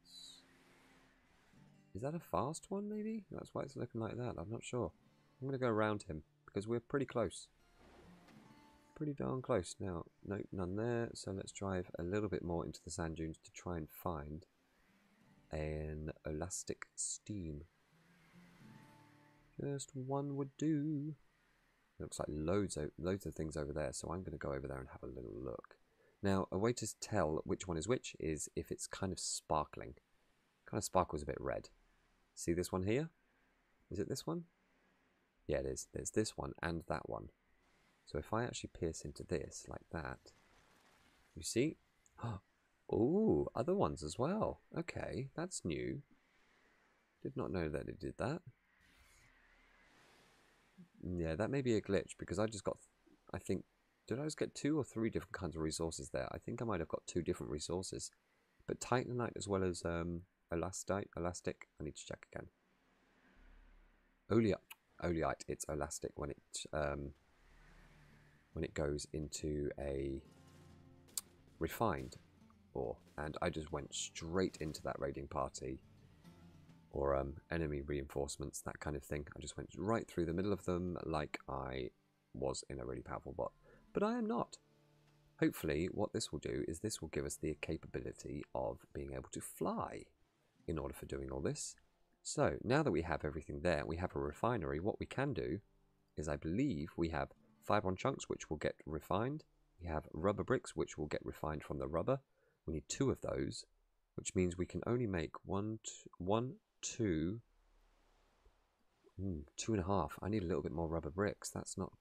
Is that a fast one, maybe? That's why it's looking like that. I'm not sure. I'm going to go around him because we're pretty close. Pretty darn close. Now, no, none there. So let's drive a little bit more into the sand dunes to try and find an elastic steam. Just one would do. Looks like loads of things over there, so I'm going to go over there and have a little look. Now, a way to tell which one is which is if it's kind of sparkling. Kind of sparkles a bit red. See this one here? Is it this one? Yeah, it is. There's this one and that one. So if I actually pierce into this like that, you see? Oh, other ones as well. Okay, that's new. Did not know that it did that. Yeah, that may be a glitch because I just got, I think, did I just get 2 or 3 different kinds of resources there? I think I might have got 2 different resources. But Titanite as well as elastic, I need to check again. Oleite, it's elastic when it goes into a refined ore. And I just went straight into that raiding party. or enemy reinforcements, that kind of thing. I just went right through the middle of them like I was in a really powerful bot. But I am not. Hopefully what this will do is this will give us the capability of being able to fly in order for doing all this. So now that we have everything there, we have a refinery, what we can do is, I believe we have Fibron chunks which will get refined. We have rubber bricks which will get refined from the rubber. We need 2 of those, which means we can only make 2 and a half. I need a little bit more rubber bricks. That's not,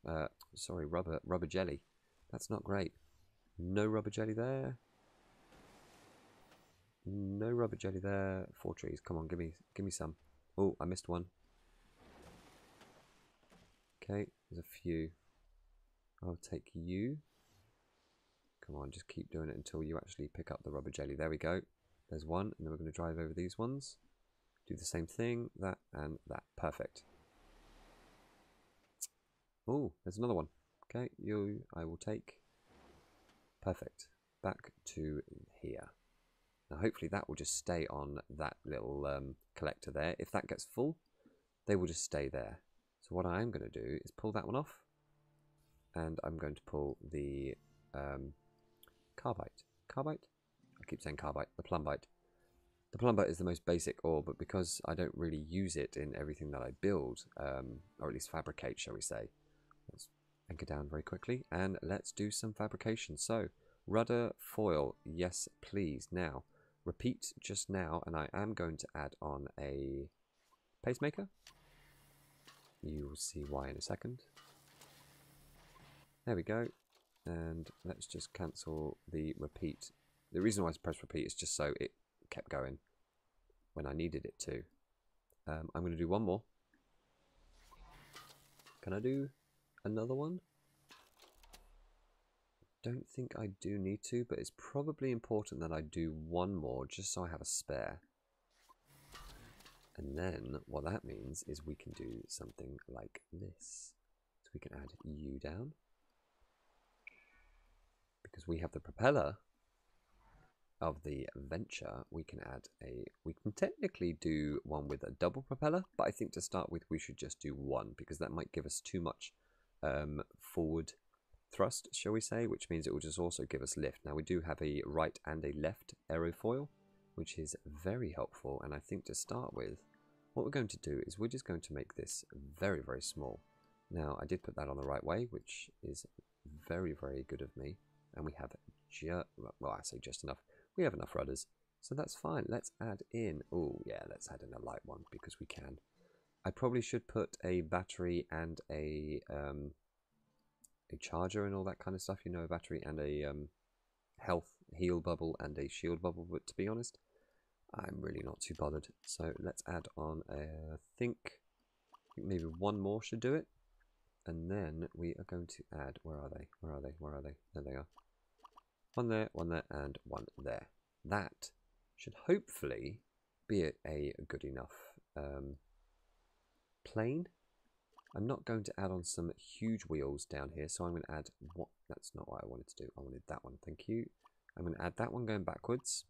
sorry, rubber jelly. That's not great. No rubber jelly there. No rubber jelly there. 4 trees. Come on, give me some. Oh, I missed one. Okay, there's a few. I'll take you. Come on, just keep doing it until you actually pick up the rubber jelly. There we go. There's one, and then we're going to drive over these ones. Do the same thing, that and that. Perfect. Oh, there's another one. Okay, you, I will take. Perfect. Back to here. Now hopefully that will just stay on that little collector there. If that gets full, they will just stay there. So what I am going to do is pull that one off. And I'm going to pull the carbite. Carbite? I keep saying carbite. The plumbite. The plumbite is the most basic ore, but because I don't really use it in everything that I build, or at least fabricate, shall we say. Let's anchor down very quickly, and let's do some fabrication. So, rudder, foil, yes please. Now, repeat just now, and I am going to add on a pacemaker. You will see why in a second. There we go. And let's just cancel the repeat. The reason why I press repeat is just so it kept going when I needed it to. I'm going to do one more. Can I do another one? Don't think I do need to, but it's probably important that I do one more just so I have a spare. And then what that means is we can do something like this. So we can add you down. Because we have the propeller of the Venture, we can technically do one with a double propeller, but I think to start with we should just do one, because that might give us too much forward thrust, shall we say, which means it will just also give us lift. Now we do have a right and a left aerofoil, which is very helpful, and I think to start with, what we're going to do is we're just going to make this very, very small. Now I did put that on the right way, which is very, very good of me, and we have well, I say just enough. We have enough rudders, so that's fine. Let's add in, oh yeah, let's add in a light one because we can. I probably should put a battery and a charger and all that kind of stuff, you know, a battery and a heal bubble and a shield bubble, but to be honest, I'm really not too bothered. So let's add on I think maybe one more should do it, and then we are going to add, where are they? There they are. One there, and one there. That should hopefully be a good enough plane. I'm not going to add on some huge wheels down here, so I'm going to add what? That's not what I wanted to do. I wanted that one. Thank you. I'm going to add that one going backwards,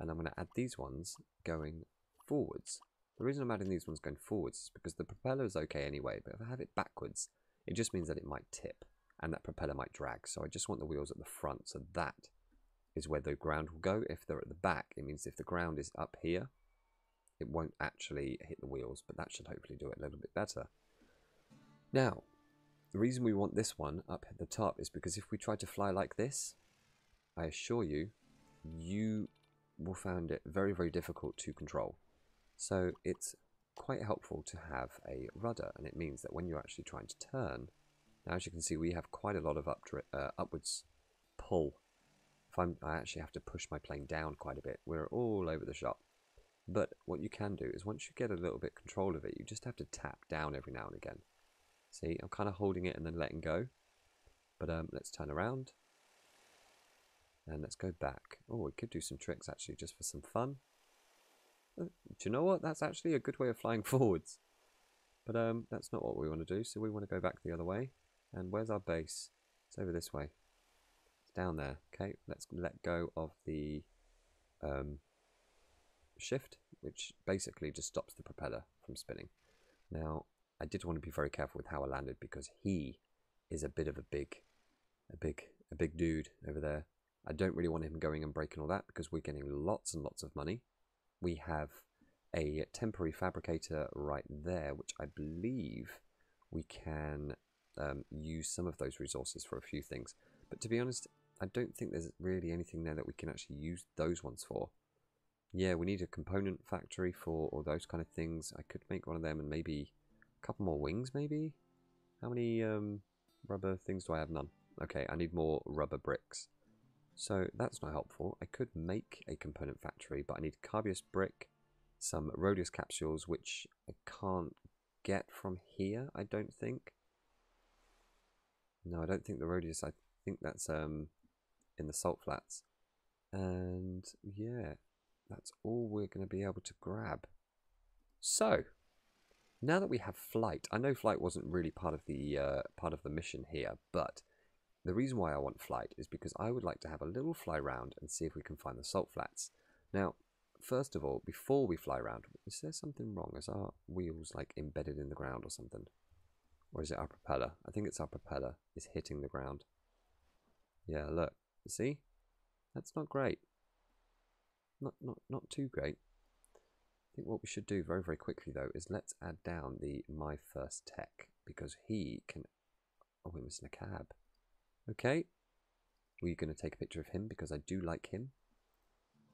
and I'm going to add these ones going forwards. The reason I'm adding these ones going forwards is because the propeller is okay anyway, but if I have it backwards, it just means that it might tip, and that propeller might drag. So I just want the wheels at the front, so that is where the ground will go. If they're at the back, it means if the ground is up here, it won't actually hit the wheels, but that should hopefully do it a little bit better. Now, the reason we want this one up at the top is because if we try to fly like this, I assure you, you will find it very, very difficult to control. So it's quite helpful to have a rudder, and it means that when you're actually trying to turn, now as you can see we have quite a lot of upwards pull. If I actually have to push my plane down quite a bit. We're all over the shop. But what you can do is once you get a little bit control of it, you just have to tap down every now and again. See, I'm kind of holding it and then letting go. But let's turn around. And let's go back. Oh, we could do some tricks actually just for some fun. Do you know what? That's actually a good way of flying forwards. But that's not what we want to do. So we want to go back the other way. And where's our base? It's over this way. It's down there. Okay, let's let go of the shift. which basically just stops the propeller from spinning. Now, I did want to be very careful with how I landed because he is a bit of a big dude over there. I don't really want him going and breaking all that because we're getting lots and lots of money. We have a temporary fabricator right there, which I believe we can use some of those resources for a few things. But to be honest, I don't think there's really anything there that we can actually use those ones for. Yeah, we need a component factory for all those kind of things. I could make one of them and maybe a couple more wings, maybe? How many rubber things do I have? None. Okay, I need more rubber bricks. So that's not helpful. I could make a component factory, but I need Carbius brick, some Rhodius capsules, which I can't get from here, I don't think. No, I don't think the Rhodius, I think that's in the salt flats. And yeah, that's all we're going to be able to grab. So, now that we have flight, I know flight wasn't really part of the mission here, but the reason why I want flight is because I would like to have a little fly around and see if we can find the salt flats. Now, first of all, before we fly around, is there something wrong? Is our wheels like embedded in the ground or something? Or is it our propeller? I think it's our propeller is hitting the ground. Yeah, look. See? That's not great. Not too great. I think what we should do very, very quickly, though, is let's add down the My First Tech, because he can... Oh, we're missing a cab. Okay. We're going to take a picture of him, because I do like him.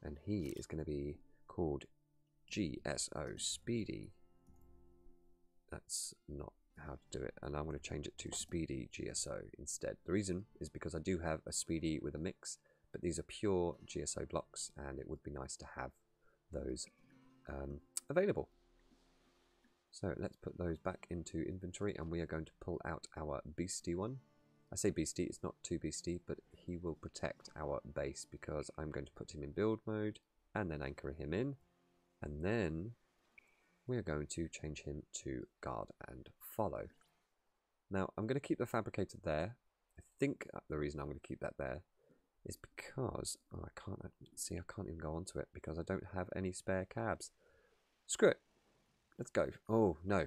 And he is going to be called GSO Speedy. That's not how to do it, and I'm going to change it to Speedy GSO instead. The reason is because I do have a Speedy with a mix, but these are pure GSO blocks, and it would be nice to have those available. So let's put those back into inventory, and we are going to pull out our beastie one. I say beastie, it's not too beastie, but he will protect our base because I'm going to put him in build mode and then anchor him in, and then we're going to change him to guard and follow. Now I'm going to keep the fabricator there. I think the reason I'm going to keep that there is because I can't even go onto it because I don't have any spare cabs. Screw it. Let's go. Oh no.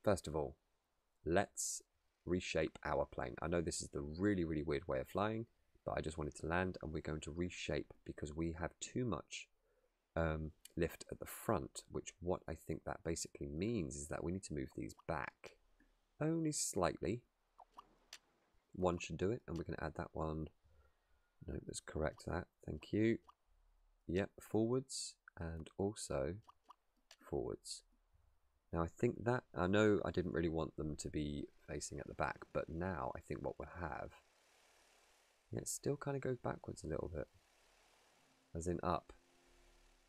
First of all, let's reshape our plane. I know this is the really, really weird way of flying, but I just wanted to land, and we're going to reshape because we have too much lift at the front, which what I think that basically means is that we need to move these back only slightly. One should do it, and we can add that one. No, let's correct that. Thank you. Yep, forwards and also forwards. Now I think that, I know I didn't really want them to be facing at the back, but now I think what we'll have, yeah, it still kind of goes backwards a little bit, as in up.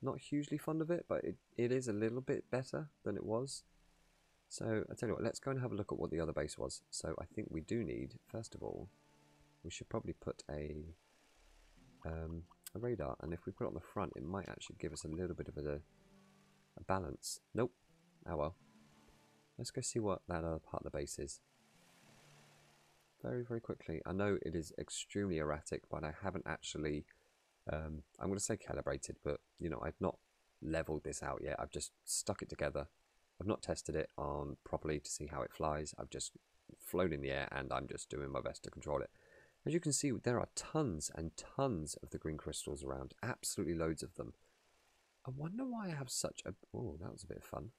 Not hugely fond of it, but it is a little bit better than it was. So I tell you what, let's go and have a look at what the other base was. So I think we do need, first of all, we should probably put a radar, and if we put it on the front, it might actually give us a little bit of a balance. Nope. Oh well. Let's go see what that other part of the base is. Very, very quickly. I know it is extremely erratic, but I haven't actually, I'm going to say calibrated, but, you know, I've not leveled this out yet. I've just stuck it together. I've not tested it on properly to see how it flies. I've just flown in the air, and I'm just doing my best to control it. As you can see, there are tons and tons of the green crystals around. Absolutely loads of them. I wonder why I have such a... Oh, that was a bit of fun.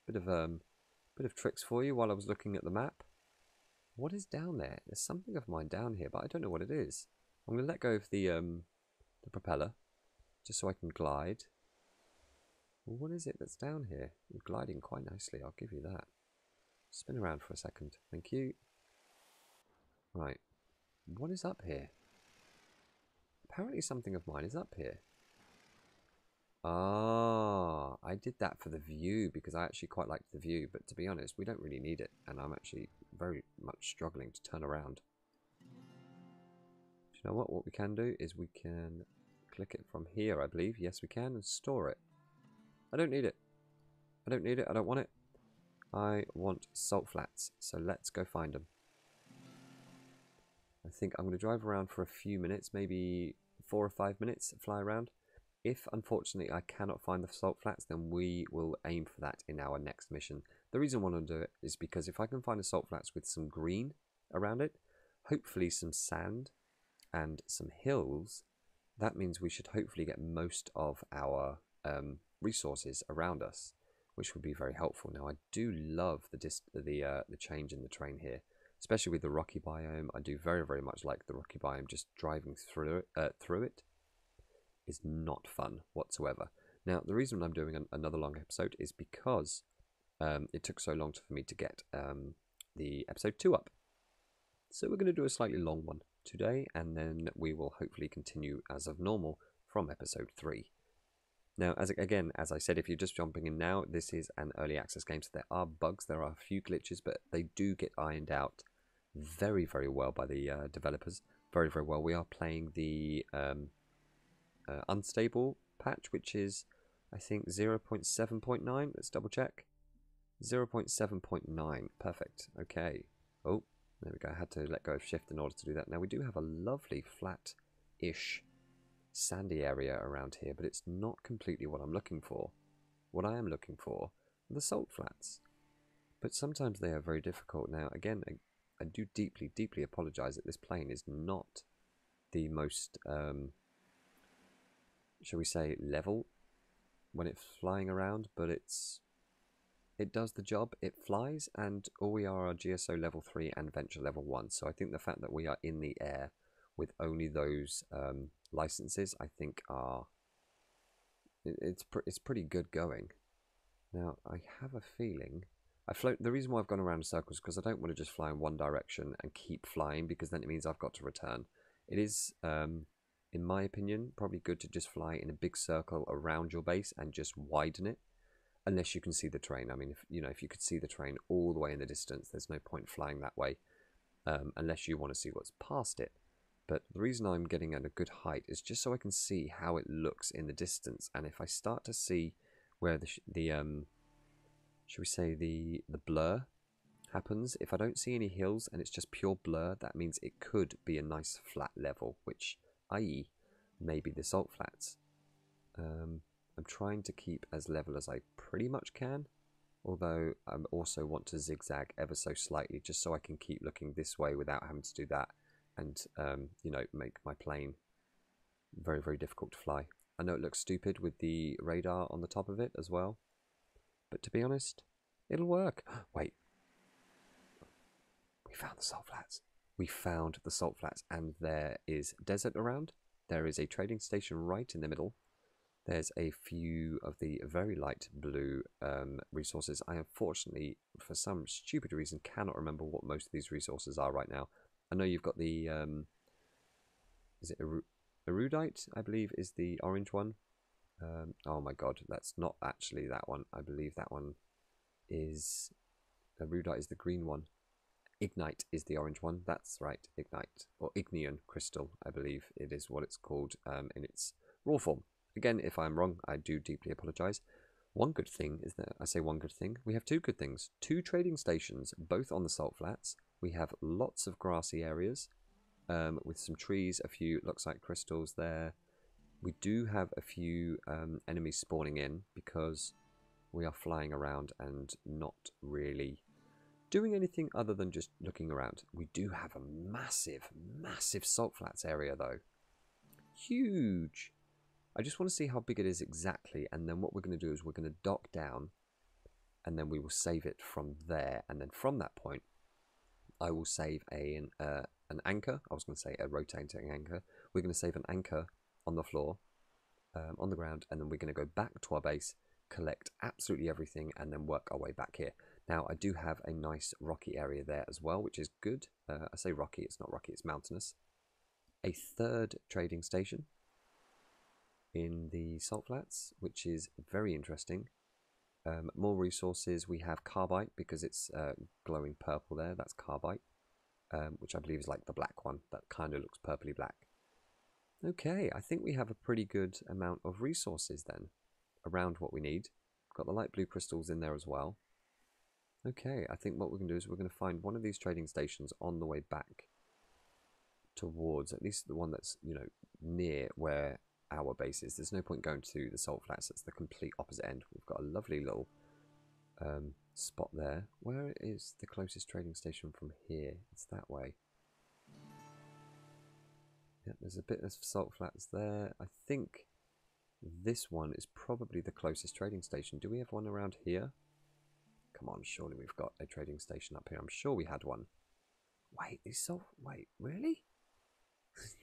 Bit of tricks for you while I was looking at the map. What is down there? There's something of mine down here, but I don't know what it is. I'm going to let go of the propeller, just so I can glide. Well, what is it that's down here? You're gliding quite nicely, I'll give you that. Spin around for a second. Thank you. Right. What is up here? Apparently something of mine is up here. Ah, I did that for the view because I actually quite liked the view, but to be honest, we don't really need it, and I'm actually very much struggling to turn around. Do you know what? What we can do is we can click it from here, I believe. Yes, we can, and store it. I don't need it. I don't need it. I don't want it. I want salt flats, so let's go find them. I think I'm going to drive around for a few minutes, maybe 4 or 5 minutes, fly around. If, unfortunately, I cannot find the salt flats, then we will aim for that in our next mission. The reason I want to do it is because if I can find a salt flats with some green around it, hopefully some sand and some hills, that means we should hopefully get most of our resources around us, which would be very helpful. Now, I do love the change in the terrain here, especially with the rocky biome. I do very, very much like the rocky biome. Just driving through it is not fun whatsoever. Now, the reason I'm doing another long episode is because it took so long for me to get the episode 2 up. So we're going to do a slightly long one today, and then we will hopefully continue as of normal from episode 3. Now, as I said, if you're just jumping in now, this is an early access game, so there are bugs, there are a few glitches, but they do get ironed out very, very well by the developers. Very, very well. We are playing the unstable patch, which is, I think, 0.7.9. Let's double check. 0.7.9. Perfect. Okay. Oh, there we go. I had to let go of shift in order to do that. Now, we do have a lovely flat-ish sandy area around here, but it's not completely what I'm looking for. What I am looking for are the salt flats. But sometimes they are very difficult. Now, again, I do deeply, deeply apologize that this plane is not the most, shall we say, level when it's flying around, but it does the job. It flies, and all we are GSO level 3 and Venture level 1. So I think the fact that we are in the air with only those licenses, I think it's pretty good going. Now, I have a feeling the reason why I've gone around in circles is because I don't want to just fly in one direction and keep flying, because then it means I've got to return. It is, in my opinion, probably good to just fly in a big circle around your base and just widen it, unless you can see the terrain. I mean, if you could see the terrain all the way in the distance, there's no point flying that way, unless you want to see what's past it. But the reason I'm getting at a good height is just so I can see how it looks in the distance, and if I start to see where should we say the blur happens, if I don't see any hills and it's just pure blur, that means it could be a nice flat level, which, i.e., maybe the salt flats. I'm trying to keep as level as I pretty much can, although I also want to zigzag ever so slightly, just so I can keep looking this way without having to do that, and make my plane very, very difficult to fly. I know it looks stupid with the radar on the top of it as well, but to be honest, it'll work. Wait, we found the salt flats. We found the salt flats, and there is desert around. There is a trading station right in the middle. There's a few of the very light blue resources. I unfortunately, for some stupid reason, cannot remember what most of these resources are right now. I know you've got the, is it erudite, I believe, is the orange one. Oh my god, that's not actually that one. I believe that one is, erudite is the green one. Ignite is the orange one. That's right, Ignite. Or Ignean Crystal, I believe it is what it's called in its raw form. Again, if I'm wrong, I do deeply apologize. One good thing is that, I say one good thing, we have two good things. 2 trading stations, both on the salt flats. We have lots of grassy areas with some trees, a few, looks like crystals there. We do have a few enemies spawning in because we are flying around and not really doing anything other than just looking around. We do have a massive, massive salt flats area though. Huge! I just want to see how big it is exactly, and then what we're going to do is we're going to dock down, and then we will save it from there, and then from that point, I will save an anchor. I was going to say a rotating anchor. We're going to save an anchor on the floor, on the ground, and then we're going to go back to our base, collect absolutely everything, and then work our way back here. Now, I do have a nice rocky area there as well, which is good. I say rocky, it's not rocky, it's mountainous. A 3rd trading station in the salt flats, which is very interesting. More resources. We have carbite because it's glowing purple there. That's carbite, which I believe is like the black one that kind of looks purpley black. Okay, I think we have a pretty good amount of resources then around what we need. Got the light blue crystals in there as well. Okay, I think what we're going to do is we're going to find one of these trading stations on the way back towards, at least the one that's, near where our base is. There's no point going to the Salt Flats. That's the complete opposite end. We've got a lovely little spot there. Where is the closest trading station from here? It's that way. Yep, there's a bit of Salt Flats there. I think this one is probably the closest trading station. Do we have one around here? Come on, surely we've got a trading station up here. I'm sure we had one. Wait, wait, really?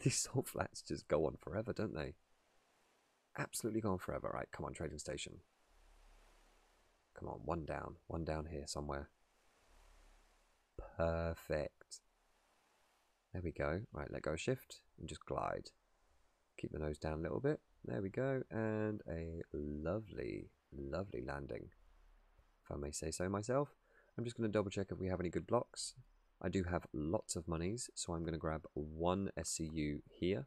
These Salt Flats just go on forever, don't they? Absolutely go on forever. Right, come on, trading station. Come on, one down here somewhere. Perfect. There we go. Right, let go of shift and just glide. Keep the nose down a little bit. There we go. And a lovely, lovely landing, if I may say so myself. I'm just going to double check if we have any good blocks. I do have lots of monies, so I'm going to grab one SCU here,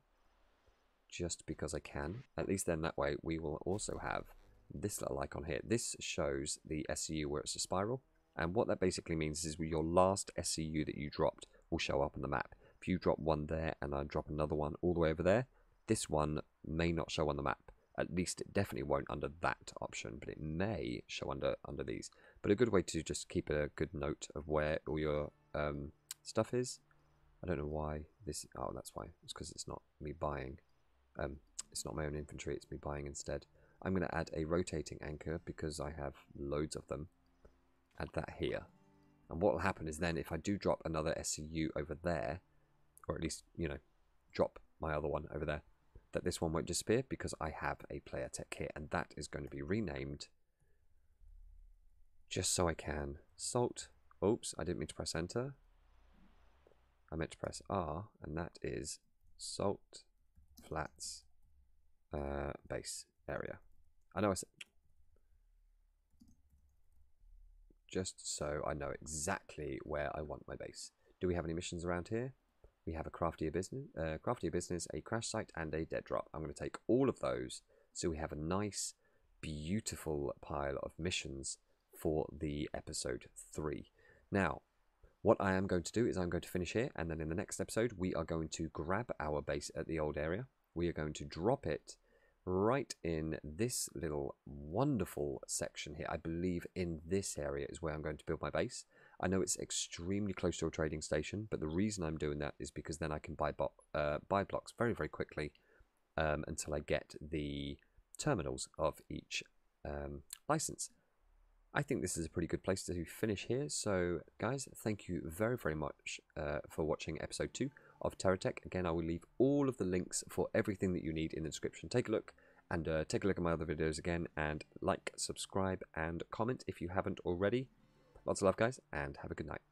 just because I can. At least then that way we will also have this little icon here. This shows the SCU where it's a spiral, and what that basically means is your last SCU that you dropped will show up on the map. If you drop one there and I drop another one all the way over there, this one may not show on the map. At least it definitely won't under that option, but it may show under these. But a good way to just keep a good note of where all your stuff is. I don't know why this... Oh, that's why. It's because it's not me buying. It's not my own infantry, it's me buying instead. I'm going to add a rotating anchor because I have loads of them. Add that here. And what will happen is then if I do drop another SCU over there, or at least, you know, drop my other one over there, that this one won't disappear because I have a player tech here, and that is going to be renamed, just so I can, Salt. Oops, I didn't mean to press enter. I meant to press R, and that is Salt Flats base area. I know I said, just so I know exactly where I want my base. Do we have any missions around here? We have a craftier business, a crash site, and a dead drop. I'm going to take all of those, so we have a nice, beautiful pile of missions for the episode 3. Now, what I am going to do is I'm going to finish here, and then in the next episode, we are going to grab our base at the old area. We are going to drop it right in this little wonderful section here. I believe in this area is where I'm going to build my base. I know it's extremely close to a trading station, but the reason I'm doing that is because then I can buy blocks very, very quickly until I get the terminals of each license. I think this is a pretty good place to finish here. So, guys, thank you very, very much for watching episode 2 of TerraTech. Again, I will leave all of the links for everything that you need in the description. Take a look, and take a look at my other videos again, and like, subscribe, and comment if you haven't already. Lots of love, guys, and have a good night.